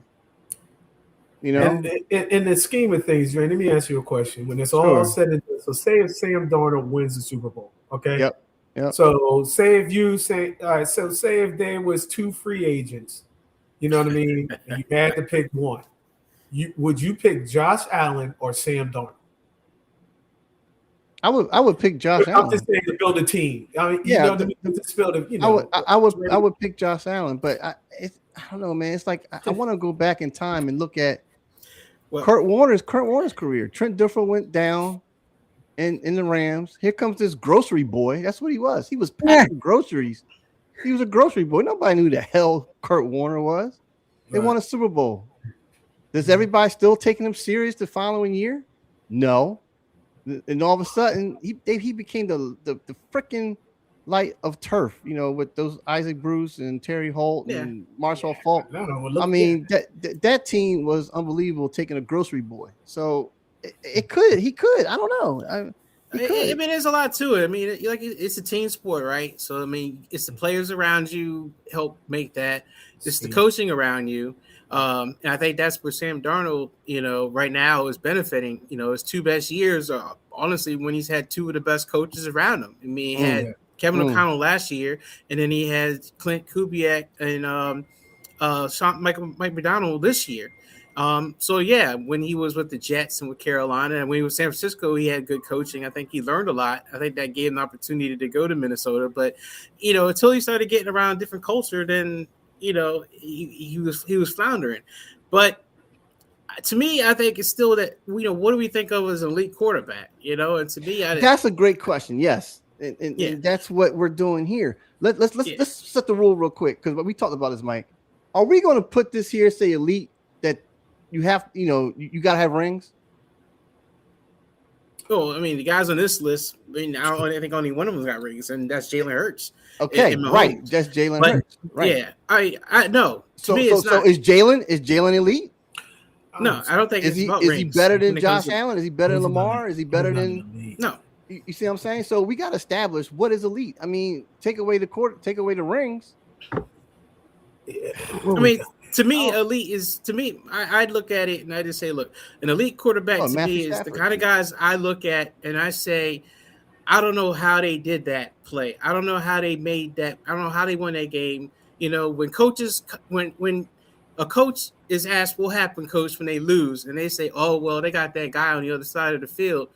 You know, and in the scheme of things, Dre, let me ask you a question. When it's all Sure. said and done, so say if Sam Darnold wins the Super Bowl, okay? Yep. So say if there was 2 free agents, you know what I mean, and you had to pick one, would you pick Josh Allen or Sam Darnold? I would pick Josh Allen. I'm just saying to build a team. I mean, you know what I mean? Just build a, you know. I would pick Josh Allen, but I don't know, man. It's like I want to go back in time and look at Kurt Warner's career. Trent Dilfer went down in the Rams. Here comes this grocery boy. That's what he was. He was packing groceries. He was a grocery boy. Nobody knew who the hell Kurt Warner was. They won a Super Bowl. Does everybody still taking him serious the following year? No. And all of a sudden, he became the freaking light of turf, you know, with those Isaac Bruce and Terry Holt and Marshall Faulk. I mean, that team was unbelievable, taking a grocery boy. So he could. I don't know. I mean, there's a lot to it. I mean, it's a team sport, right? So I mean, it's the players around you help make that. It's the coaching around you. And I think that's where Sam Darnold, you know, right now is benefiting. You know, his 2 best years are honestly when he's had 2 of the best coaches around him. I mean, he had Kevin O'Connell last year, and then he had Clint Kubiak and Mike McDonald this year. So yeah, when he was with the Jets and with Carolina, and when he was San Francisco, he had good coaching. I think he learned a lot. I think that gave him the opportunity to go to Minnesota. But you know, until he started getting around different culture, then you know he was floundering. But to me, I think it's still that, you know, what do we think of as an elite quarterback? You know, and to me, that's a great question. Yes, and that's what we're doing here. Let's set the rule real quick, because what we talked about is, Mike, are we going to put this here, say elite, that you have, you know, you got to have rings? Oh, I mean, the guys on this list, I mean, I think only one of them got rings, and that's Jalen Hurts. Okay, right. That's Jalen Hurts. Right. Yeah, I know. So is Jalen elite? No, I don't think is he better than Josh Allen? Is he better than Lamar? Is he better than? No. You see what I'm saying? So we got to establish what is elite. I mean, take away the rings. I mean, to me, elite is, to me, I'd look at it and I just say, look, an elite quarterback to Matthew me Stafford. is the kind of guys I look at and I say, I don't know how they did that play. I don't know how they made that. I don't know how they won that game. You know, when a coach is asked, what happened, coach, when they lose, and they say, oh, well, they got that guy on the other side of the field.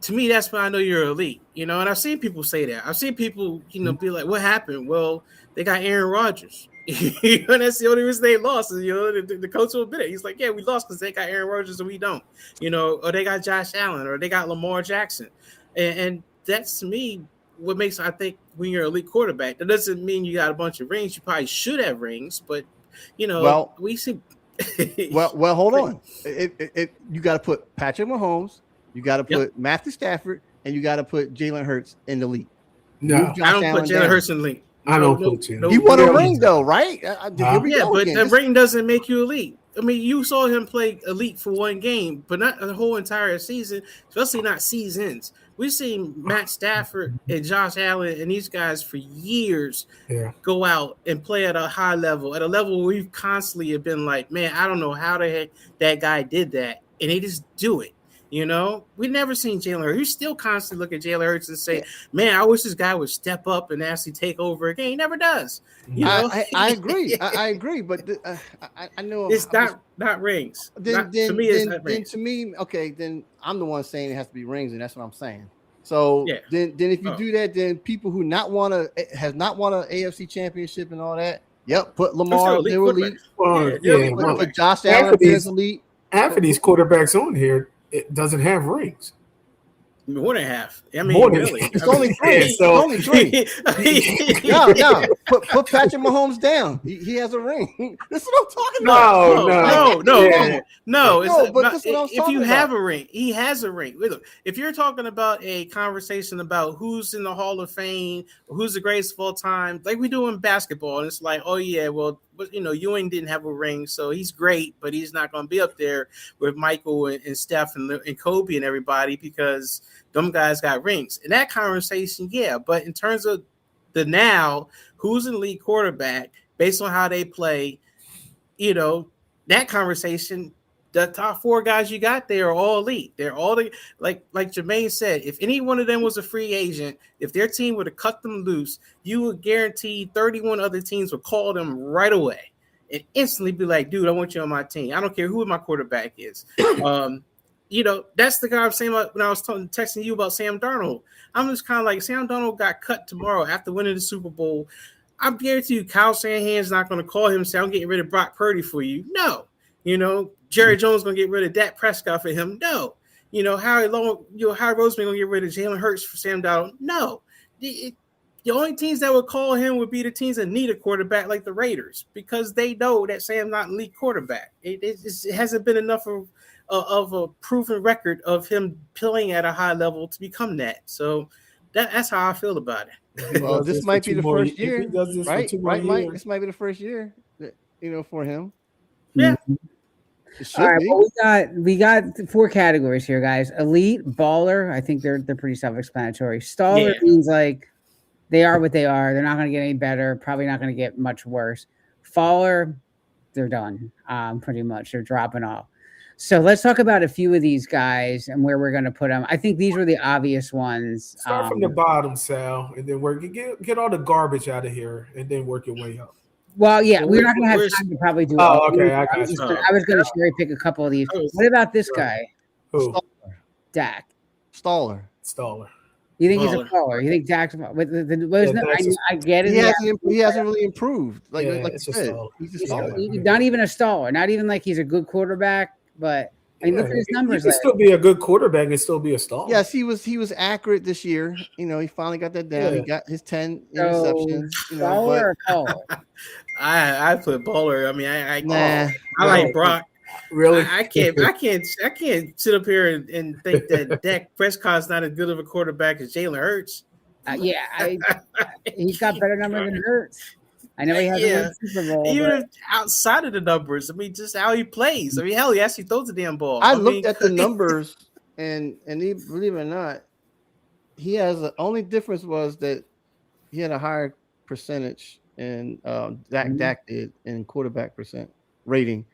To me, that's when I know you're elite, you know, and I've seen people say that. I've seen people, you know, be like, what happened? Well, they got Aaron Rodgers. You know, and that's the only reason they lost. You know, the coach will admit it. He's like, yeah, we lost because they got Aaron Rodgers and we don't. You know, or they got Josh Allen, or they got Lamar Jackson. And that's, to me, what makes, I think, when you're an elite quarterback, that doesn't mean you got a bunch of rings. You probably should have rings, but, you know, we see. well, hold on. You got to put Patrick Mahomes, you got to put Matthew Stafford, and you got to put Jalen Hurts in the league. No, I don't put Jalen Hurts in the league. I don't put Jalen. He won a ring, though, right? But the ring doesn't make you elite. I mean, you saw him play elite for one game, but not the whole entire season, especially not seasons. We've seen Matt Stafford and Josh Allen and these guys for years go out and play at a high level, at a level where we've constantly have been like, man, I don't know how the heck that guy did that. And they just do it. You know, we've never seen Jalen Hurts. You still constantly look at Jalen Hurts and say, man, I wish this guy would step up and actually take over again. He never does. You know? I agree. I agree. But I know it's not rings. To me, it's not rings. To me, okay, then I'm the one saying it has to be rings, and that's what I'm saying. So then if you do that, then people who has not won an AFC championship and all that, put Lamar, they're elite. Put Josh Allen as elite. Half of these quarterbacks on here, it doesn't have rings. More than half. I mean, really. It's only three. Only three. No. Put Patrick Mahomes down. He has a ring. That's what I'm talking about. No. But that's what I'm if talking you about. have a ring, he has a ring. Look, if you're talking about a conversation about who's in the Hall of Fame, or who's the greatest of all time, like we do in basketball, and it's like, oh yeah, well, you know, Ewing didn't have a ring, so he's great, but he's not going to be up there with Michael and Steph and Kobe and everybody because them guys got rings. In that conversation, but in terms of the now, who's an elite quarterback based on how they play, that conversation, the top 4 guys you got there are all elite. They're all like Jermaine said, if any one of them was a free agent, if their team would have cut them loose, you would guarantee 31 other teams would call them right away and instantly be like, dude, I want you on my team. I don't care who my quarterback is. That's the guy I'm saying about when I was texting you about Sam Darnold. I'm just kind of like, Sam Darnold got cut tomorrow after winning the Super Bowl. I guarantee you Kyle Shanahan's not going to call him and say, I'm getting rid of Brock Purdy for you. No. Jerry Jones going to get rid of Dak Prescott for him. No. Harry Roseman going to get rid of Jalen Hurts for Sam Darnold. No. The only teams that would call him would be the teams that need a quarterback like the Raiders, because they know that Sam's not an elite quarterback. It hasn't been enough of a proven record of him playing at a high level to become that. So that's how I feel about it. Well, this might be the first year, right, Mike? This might be the first year that, for him. Yeah. All right. Well, we got 4 categories here, guys. Elite, baller. I think they're pretty self-explanatory. Staller means like they are what they are. They're not going to get any better. Probably not going to get much worse. Faller, they're done. Pretty much, they're dropping off. So let's talk about a few of these guys and where we're going to put them. I think these were the obvious ones. Start from the bottom, Sal, and then get all the garbage out of here, and then work your way up. Well, yeah, we're not going to have time to probably do. Oh, okay. I was going to cherry pick a couple of these. What about this guy? Who? Dak. Staller. You think he's a staller? You think Dak's? I get it. He hasn't really improved. Like you said, he's a staller. Not even a staller. Not even like he's a good quarterback. But I mean, look at his numbers. He can still be a good quarterback and still be a star. Yes, he was accurate this year. He finally got that down. He got his 10 interceptions. Baller or baller? I put baller. I mean, I like Brock. Really? I can't sit up here and think that Dak Prescott's not as good of a quarterback as Jalen Hurts. He's got better numbers than Hurts. I know he has a Super Bowl. Even outside of the numbers, I mean, just how he plays. I mean, hell, he actually throws the damn ball. I looked at the numbers, and he, believe it or not, he has the only difference was that he had a higher percentage, and Dak did in quarterback percent rating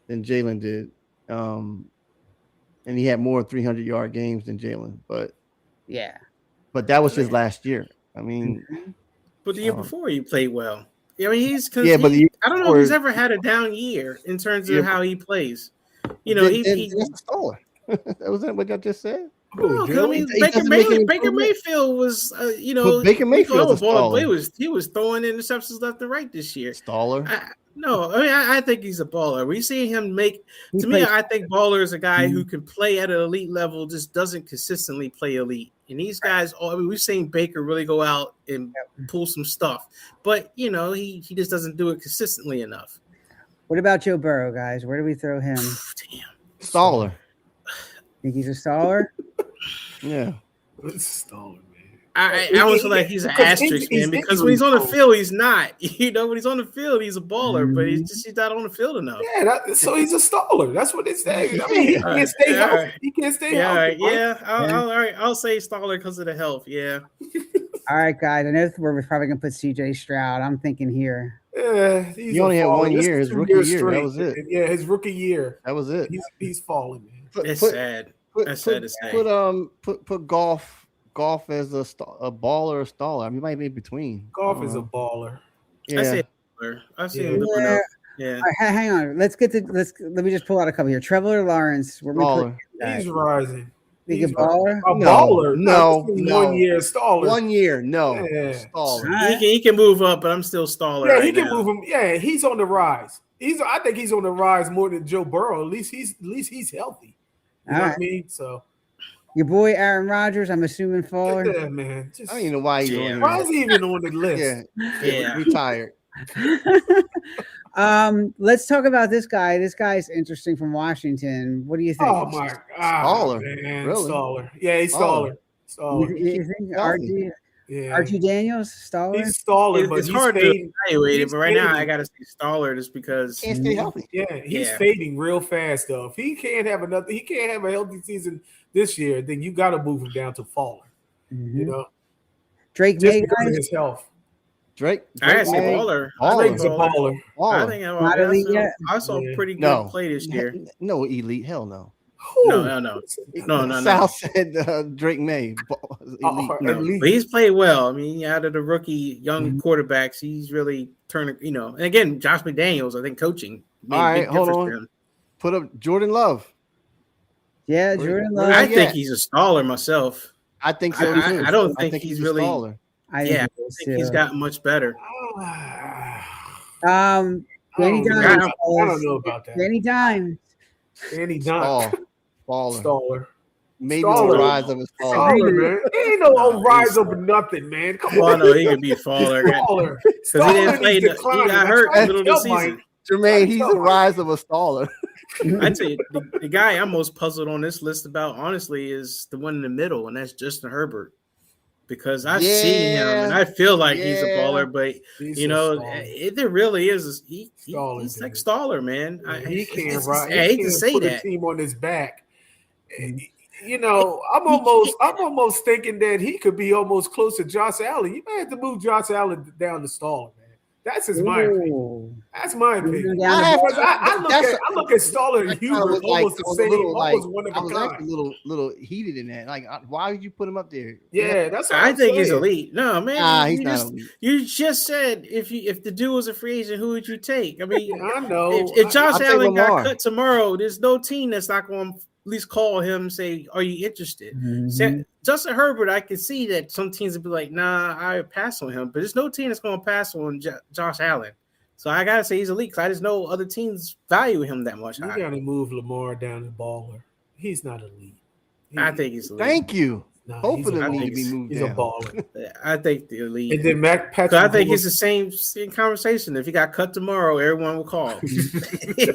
than Jalen did, and he had more 300-yard games than Jalen. But that was his last year. I mean, but the year before he played well. I mean, I don't know if he's ever had a down year in terms of how he plays. He's a staller. Was that what I just said? No, I mean, Baker Mayfield was, Baker Mayfield he was throwing interceptions left and right this year. Staller. I think he's a baller. We see him I think baller is a guy who can play at an elite level, just doesn't consistently play elite. And these guys, we've seen Baker really go out and pull some stuff, but he just doesn't do it consistently enough. What about Joe Burrow, guys? Where do we throw him? Damn, staller. Think he's a staller? Yeah, it's staller. I always feel like he's an asterisk, man, because when he's on the field, he's not. When he's on the field, he's a baller, but he's not on the field enough. Yeah, so he's a staller. That's what they say. I mean, he can't stay healthy. He can't stay healthy. All right. I'll say staller because of the health. Yeah. All right, guys. I know we're probably gonna put CJ Stroud. I'm thinking here. Yeah, he only had 1 year. His rookie year. That was it. Yeah, his rookie year. That was it. He's falling, man. That's sad. That's sad to say. Put golf as a baller or staller. I mean, he might be in between. Golf is a baller. Yeah. I say baller. I see him doing enough. Yeah. All right, hang on. Let me just pull out a couple here. Trevor Lawrence. Baller. He's rising. Think a baller? Baller. No. 1 year staller. 1 year. No. Yeah. Staller. Right. He can move up, but I'm still staller. Yeah, he can move him. Yeah, he's on the rise. I think he's on the rise more than Joe Burrow. At least he's healthy. You know what I mean? So your boy Aaron Rodgers, I'm assuming faller. Yeah, man. I don't even know why he's on. Why is he even on the list? Yeah. Retired. Let's talk about this guy. This guy's interesting from Washington. What do you think? Oh my God, man. Really? Staller. Yeah, he's staller. You think RG Daniels staller? He's staller, but it's hard to evaluate it. But right now, I got to say staller just because he can't stay healthy. Yeah, he's fading real fast though. If he can't have a healthy season this year, then you got to move him down to faller. Mm-hmm. Drake May, guys, his health. Drake I say May, baller. Drake's a baller. I think Not elite yet. I saw Yeah. pretty good No. play this year. No elite. Hell no. No. Sal said Drake May. Elite. No. Elite. But he's played well. I mean, out of the rookie young quarterbacks, he's really turning. And again, Josh McDaniels, I think coaching made All a right, big hold difference on. for him. Put up Jordan Love. Yeah, Jordan Love. I think he's a staller myself. I think so too. I don't think he's a really. staller. I think he's gotten much better. Danny Dimes. I don't know about that. Danny Dimes. Danny Dimes. Staller. Maybe Staller. the rise of a staller. Staller, man. Ain't no rise over nothing, man. Come on. No, he could be a faller. Staller. Because he didn't play. He got hurt in the middle of the season. Jermaine, he's the rise of a staller. I tell you, the guy I'm most puzzled on this list about, honestly, is the one in the middle, and that's Justin Herbert. Because I've seen him, and I feel like he's a baller, but there really is. He's like Staller, man. He can't ride. I hate to say put that. A team on his back. And, I'm almost thinking that he could be almost close to Josh Allen. You might have to move Josh Allen down to Staller, man. That's my opinion. That's my opinion. I look at Staller and Hubert almost the same, almost one of a kind. I was actually a little heated in that. Like, why would you put him up there? Yeah, that's. I think he's elite. No, man, he's not elite. You just said if the dude was a free agent, who would you take? I mean, I know if Josh Allen got cut tomorrow, there's no team that's not going to at least call him and say, "Are you interested?" Mm-hmm. Justin Herbert, I can see that some teams would be like, "Nah, I pass on him," but there's no team that's going to pass on Josh Allen. So I gotta say he's elite because I just know other teams value him that much. You gotta move Lamar down to baller. He's not elite. I think he's elite. Thank you. No, both of them need to be moved down. He's a baller. I think the elite. And then Patrick. I think it's the same conversation. If he got cut tomorrow, everyone will call.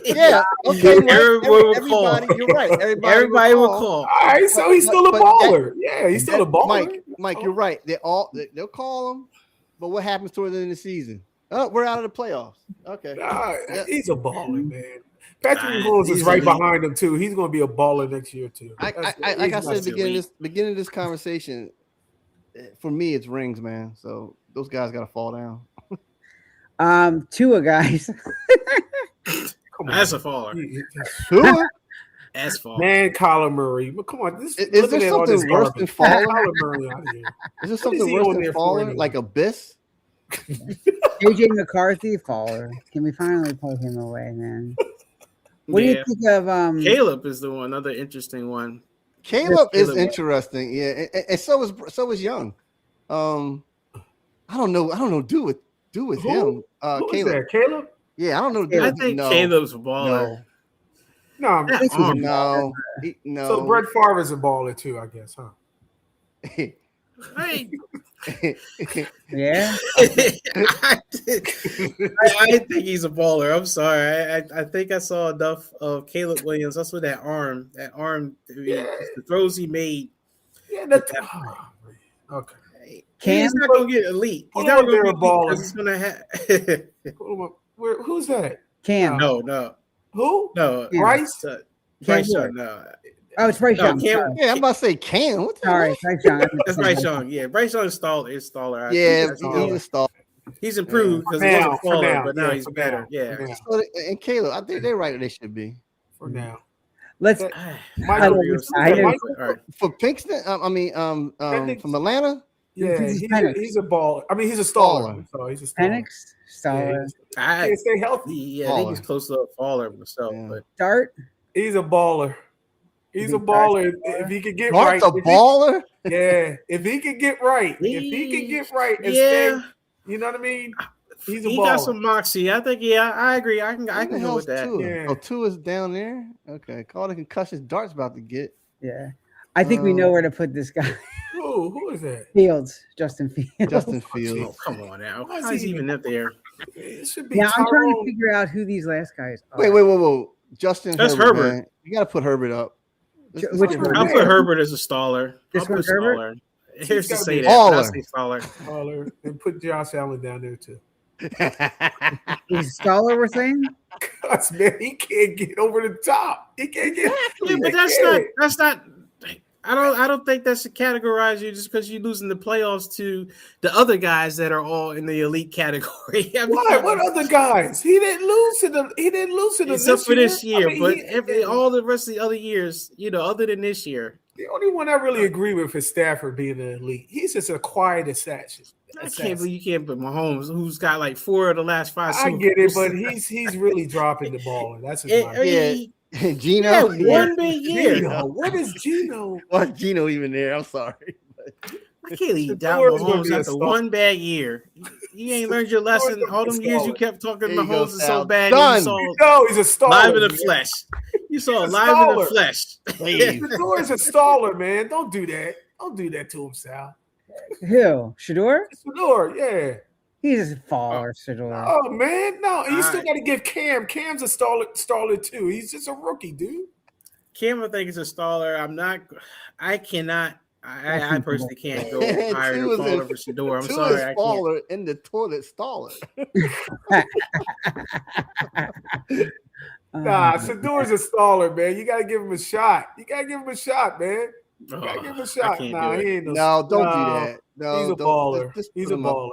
Yeah. Okay. Everyone will call. You're right. Everybody will call. All right. So he's still a baller. He's still a baller. Mike, you're right. They'll call him. But what happens toward the end of the season? Oh, we're out of the playoffs. Okay. He's a baller, man. Patrick Mahomes is right behind him too. He's going to be a baller next year too. Like I said at the beginning of this conversation, for me it's rings, man. So those guys got to fall down. Tua guys. Come on. That's a faller. Tua? That's faller. Man, Kyler Murray. But come on, is there something worse than falling? Kyler Murray out here. Is there something worse than falling? Like Abyss? JJ McCarthy, faller. Can we finally put him away, man? What do you think of Caleb is the one, another interesting one. Caleb is interesting, yeah, and so is Young. I don't know. Do with Who? him. Who Caleb. is that? Caleb? Yeah, I don't know. I think Caleb's a baller. No. No. So Brett Favre is a baller too, I guess, huh? Hey. Yeah. I think he's a baller. I'm sorry. I think I saw enough of Caleb Williams. Also that arm, the throws he made. Yeah, okay. He's not gonna get elite. He's not gonna get elite because he's gonna have. Who's that? Cam. No. Who? No. Bryce? Bryce Young. No. Oh, it's Bryce Young. Yeah, I'm about to say Cam. What the Sorry, Bryce Young. That's Bryce Young. Yeah, Bryce Young is staller. Yeah, he's a staller. He's improved because he was a faller, but now he's better. Yeah. And Caleb, I think they're right where they should be. For now. Let's for Pinkston. From Atlanta. Yeah, he's a baller. I mean, he's a staller. So he's a staller. Penix, staller. Yeah, stay healthy. Yeah, I think he's close to a faller myself. Yeah. But Dart. He's a baller. He's a baller if he could get Dart's right. A baller? If he could get right. If he could get right and stay, you know what I mean? He's a baller. He got some moxie. I think, I agree. I can go with that. Yeah. Oh, Tua's down there? Okay. Call the concussions Dart's about to get. Yeah. I think we know where to put this guy. Who is that? Fields. Justin Fields. Oh, come on now. How's he even up there? It should be I'm trying to figure out who these last guys are. Wait. Justin That's Herbert. You got to put Herbert up. I'll put Herbert as a staller. This one's Herbert? Here's to say that. I'll say staller. Staller. And put Josh Allen down there too. He's staller, we're saying? Because, man, he can't get over the top. He can't get. Yeah, but that's not. I don't think that should categorize you just because you're losing the playoffs to the other guys that are all in the elite category. Why? What other guys? He didn't lose to them. Except for this year, I mean, all the rest of the other years, other than this year. The only one I really agree with is Stafford being an elite. He's just a quiet assassin. I can't believe you can't put Mahomes, who's got like 4 of the last 5. I get it, but he's really dropping the ball. That's his Gino. One big year. Gino. What is Gino? Why Gino even there? I'm sorry. I can't even doubt Mahomes after one bad year. You ain't learned your lesson. All them years you kept talking Mahomes is so bad. He's a star. Live in the flesh. You saw live in the flesh. Shador is a staller, man. Don't do that. Don't do that to him, Sal. Who? Shador? Shador, yeah. He's a faller, Shador. Oh man, no. You still got to give Cam. Cam's a staller too. He's just a rookie, dude. Cam, I think is a staller. I cannot. I personally can't go higher than faller for Shador. I'm sorry. I faller in the toilet staller. Nah, Shador's a staller, man. You got to give him a shot. Man. You got to give him a shot. Nah, he ain't don't do that. No, he's a baller. He's a baller.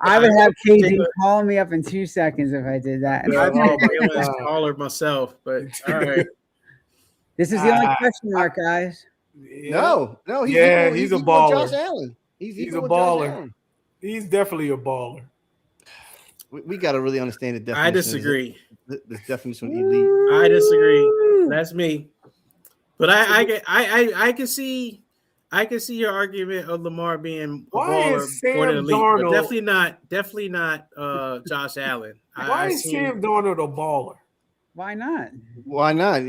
I would have KD calling me up in 2 seconds if I did that. I know I'm a baller myself, but all right. This is the only question mark, guys. No, he's a baller. Josh Allen. He's a baller. He's definitely a baller. We got to really understand the definition. I disagree. The definition of elite. I disagree. That's me. But I can see your argument of Lamar being a baller more than elite, but definitely not Josh Allen. Why is Sam Darnold a baller? Why not? Why not?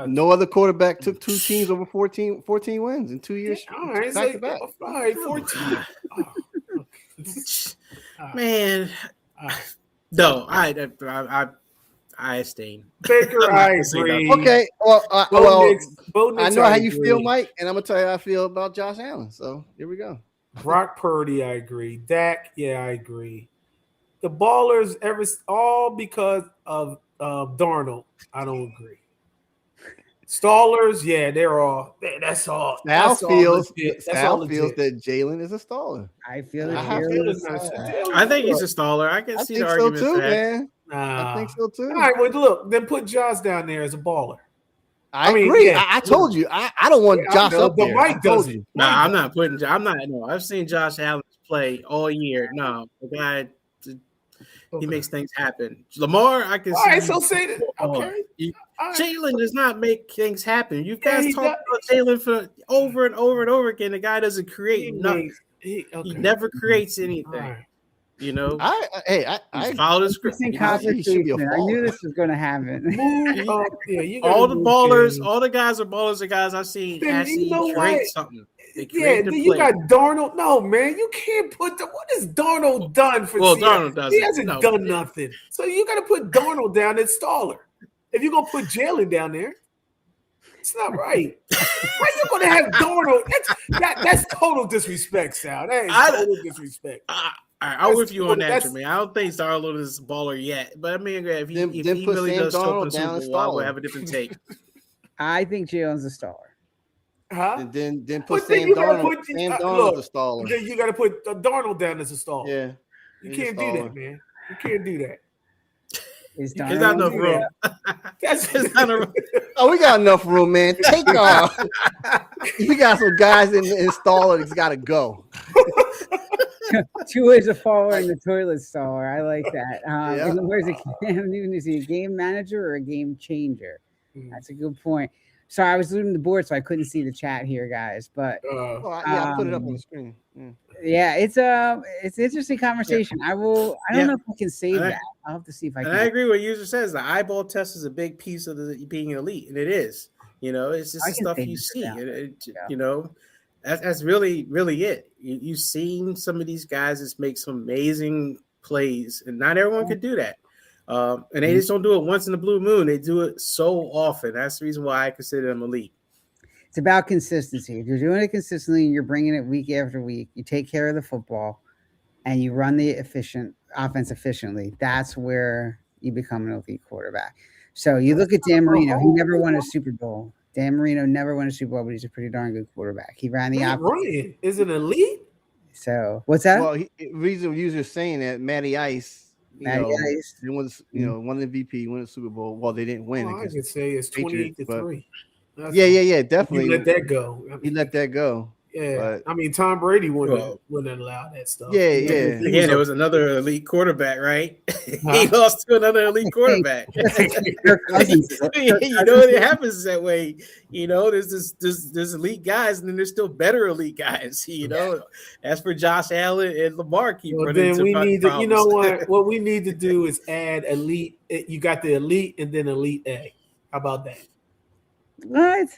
No other quarterback took 2 teams over 14 wins in 2 years. All right, back to back. All right, 14. Man, no, I abstain. Baker, I agree. Okay, well, I know how you feel, Mike, and I'm gonna tell you how I feel about Josh Allen. So here we go. Brock Purdy, I agree. Dak, yeah, I agree. The ballers, all because of Darnold, I don't agree. Stallers, yeah, they're all. That's all. Sal feels that Jalen is a staller. I feel it. I think he's a staller. I can see the argument so too, for that. man. I think so too. All right, well, look, then put Josh down there as a baller. I agree. Yeah. I told you. I don't want Josh up there. Mike does it. No, I'm not putting. No, I've seen Josh Allen play all year. No, the guy. He makes things happen. Lamar, I can see. All right, so say that. Okay. Jalen does not make things happen. You guys talk about Jalen for over and over and over again. The guy doesn't create nothing. He never creates anything. Right. You know. I followed the script. I knew this was going to happen. All the ballers, all the guys are ballers. The guys I've seen actually create something. You got Darnold. No, man, you can't put what has Darnold done for? Well, Darnold doesn't. He hasn't done nothing. So you got to put Darnold down as staller. If you're gonna put Jalen down there, it's not right. Why you gonna have Darnold? That's total disrespect, Sal. That is total disrespect. I'm with you on that, man. I don't think Darnold is a baller yet, but I mean, if he really does show up in the Super Bowl, I will have a different take. I think Jalen's a staller. Huh? And then put Sam Darnold. Sam Darnold as a staller. Then you got to put Darnold down as a staller. Yeah, you can't do that, man. You can't do that. There's not enough room. That's not a. Oh, we got enough room, man. Take off. We got some guys in the installer that's got to go. 2 ways of following the toilet staller. I like that. Is he a game manager or a game changer? That's a good point. Sorry, I was looking at the board, so I couldn't see the chat here, guys. But I put it up on the screen. Yeah, it's an interesting conversation. I don't know if we can save that. I'll have to see if I can. I agree with what user says. The eyeball test is a big piece of being elite, and it is. You know, it's just the stuff you see. You know, that's really, really it. You've seen some of these guys just make some amazing plays, and not everyone could do that. And they just don't do it once in the blue moon. They do it so often. That's the reason why I consider them elite. It's about consistency. If you're doing it consistently and you're bringing it week after week, you take care of the football and you run the offense efficiently, that's where you become an elite quarterback. So you look at Dan Marino, he never won a Super Bowl. Dan Marino never won a Super Bowl, but he's a pretty darn good quarterback. He ran the Matt offense. Ryan is an elite. So what's that? Well, reason users saying that Matty Ice, Matty Ice. they won, won the MVP, won the Super Bowl. Well, they didn't win. I could say it's 28-3. Yeah, definitely. He let that go. He let that go. Yeah, I mean, Tom Brady wouldn't allow that stuff. Again, there was another elite quarterback, right? He lost to another elite quarterback. You know, it happens that way. You know, there's elite guys, and then there's still better elite guys. You know, as for Josh Allen and Lamar, then we need to. You know what? What we need to do is add elite. You got the elite and then elite A. How about that? What?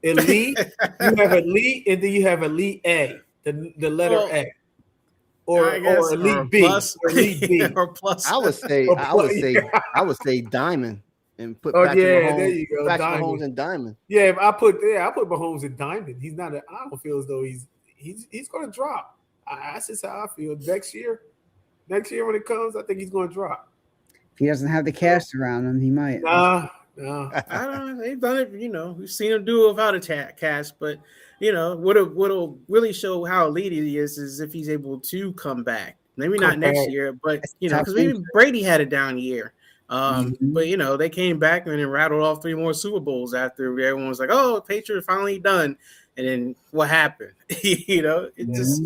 Elite, you have elite, and then you have elite A, the letter A, or elite B, or elite B, or plus. I would say diamond, and put back Mahomes, there you go, Mahomes and diamond. Yeah, I put Mahomes in diamond. He's not. I don't feel as though he's going to drop. That's just how I feel. Next year when it comes, I think he's going to drop. If he doesn't have the cast around him, he might. No. I don't know. They've done it, you know. We've seen him do it without a cast, but you know, what'll really show how elite he is if he's able to come back. Maybe not next year, but you know, because maybe Brady had a down year. But you know, they came back and then rattled off 3 more Super Bowls after everyone was like, "Oh, Patriots finally done." And then what happened? You know, it just.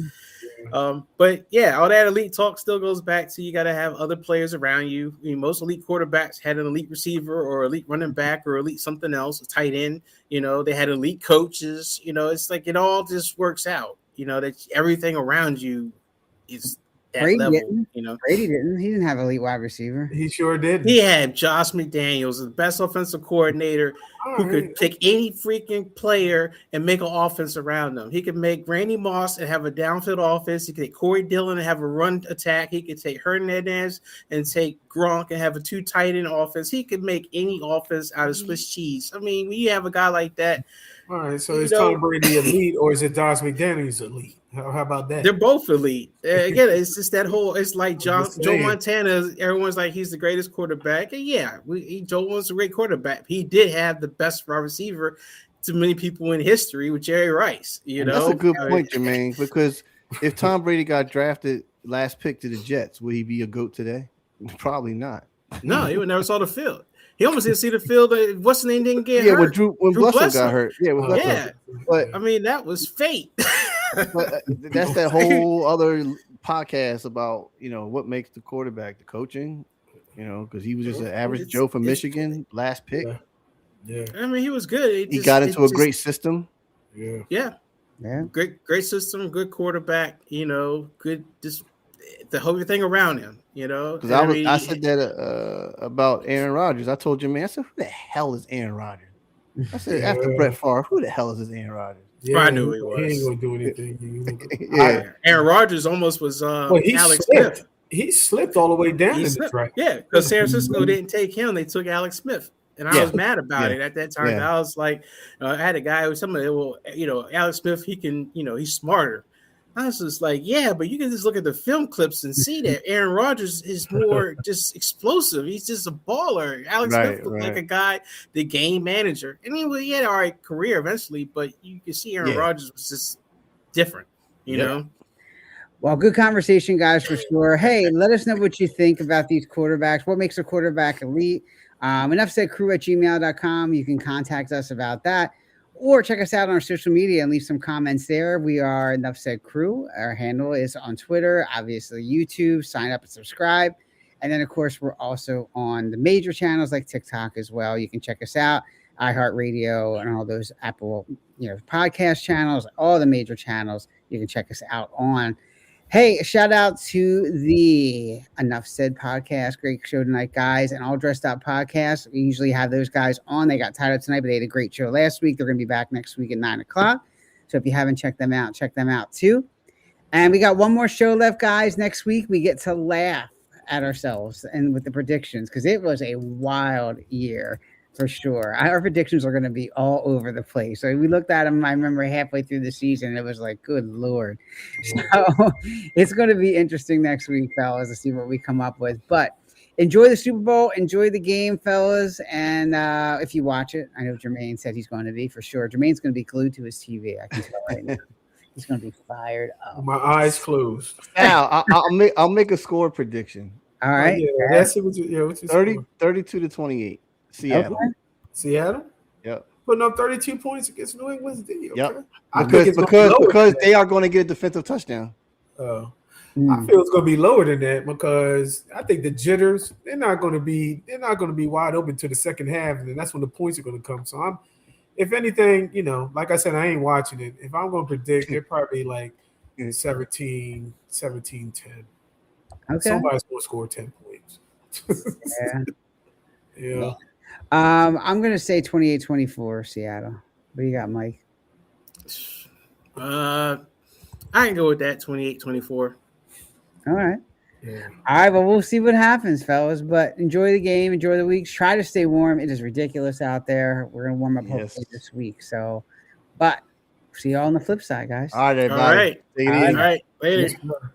But yeah, all that elite talk still goes back to you got to have other players around you. I mean, most elite quarterbacks had an elite receiver or elite running back or elite something else, a tight end. You know, they had elite coaches. You know, it's like it all just works out. You know, that everything around you is that Brady level. Didn't. You know, Brady didn't. He didn't have elite wide receiver. He sure did. He had Josh McDaniels, the best offensive coordinator, who could pick any freaking player and make an offense around them. He could make Randy Moss and have a downfield offense. He could take Corey Dillon and have a run attack. He could take Hernandez and take Gronk and have a 2 tight end offense. He could make any offense out of Swiss cheese. I mean, when you have a guy like that. All right, so is Tom Brady elite or is it Josh McDaniels elite? How about that? They're both elite. Again, it's just that whole. It's like Joe Montana. Everyone's like he's the greatest quarterback. And yeah, Joe was a great quarterback. He did have the best wide receiver to many people in history with Jerry Rice. You know, that's a good point, Jermaine. Because if Tom Brady got drafted last pick to the Jets, would he be a GOAT today? Probably not. No, he would never saw the field. He almost didn't see the field. What's the name didn't get hurt? When Drew Bledsoe got hurt. Yeah, but I mean that was fate. But that's that whole other podcast about, you know, what makes the quarterback, the coaching, you know, because he was just an average Joe from Michigan, last pick. Yeah. I mean, he was good. He got into a great system. Yeah. Great system, good quarterback, you know, good just the whole thing around him, you know. Because I said that about Aaron Rodgers. I told you, man, I said, who the hell is Aaron Rodgers? I said, after Brett Favre, who the hell is this Aaron Rodgers? Yeah, I knew he was. He ain't gonna do anything. Aaron Rodgers almost was Alex Smith. He slipped all the way down in the track. Yeah, because San Francisco didn't take him; they took Alex Smith, and I was mad about it at that time. Yeah. I was like, I had a guy who somebody, well, you know, Alex Smith, he can, you know, he's smarter. I was just like, yeah, but you can just look at the film clips and see that Aaron Rodgers is more just explosive. He's just a baller. Alex Smith looked like a guy, the game manager. I mean, he had an all right career eventually, but you can see Aaron Rodgers was just different, you know? Well, good conversation, guys, for sure. Hey, let us know what you think about these quarterbacks. What makes a quarterback elite? Enoughsaidcrew@gmail.com. You can contact us about that. Or check us out on our social media and leave some comments there. We are Enough Said Crew. Our handle is on Twitter, obviously YouTube. Sign up and subscribe. And then, of course, we're also on the major channels like TikTok as well. You can check us out, iHeartRadio and all those Apple, you know, podcast channels, all the major channels you can check us out on. Hey, a shout out to the Enough Said podcast. Great show tonight, guys. And All Dressed Up podcast. We usually have those guys on. They got tied up tonight, but they had a great show last week. They're going to be back next week at 9:00. So if you haven't checked them out, check them out too. And we got one more show left, guys. Next week, we get to laugh at ourselves and with the predictions because it was a wild year. For sure. Our predictions are going to be all over the place. So we looked at them, I remember halfway through the season, it was like, good Lord. So it's going to be interesting next week, fellas, to see what we come up with. But enjoy the Super Bowl, enjoy the game, fellas. And if you watch it, I know Jermaine said he's going to be for sure. Jermaine's going to be glued to his TV. I can tell right now. He's going to be fired up. My eyes closed. Now I'll make a score prediction. All right. Yeah, that's it. What's your 32 to 28. Seattle. Okay. Seattle? Yep. Putting up 32 points against New England. Okay. Yep. I think it's Because they are going to get a defensive touchdown. I feel it's going to be lower than that because I think the jitters they're not going to be wide open to the second half, and that's when the points are going to come. So if anything, like I said, I ain't watching it. If I'm going to predict, they're probably like 17-10. Okay. Somebody's going to score 10 points. Yeah. I'm going to say 28-24 Seattle. What do you got, Mike? I can go with that 28-24. All right. Yeah. All right, well, we'll see what happens, fellas. But enjoy the game, enjoy the weeks. Try to stay warm. It is ridiculous out there. We're gonna warm up hopefully this week. So, but see you all on the flip side, guys. All right, everybody. All right. Take it easy. All right. Later.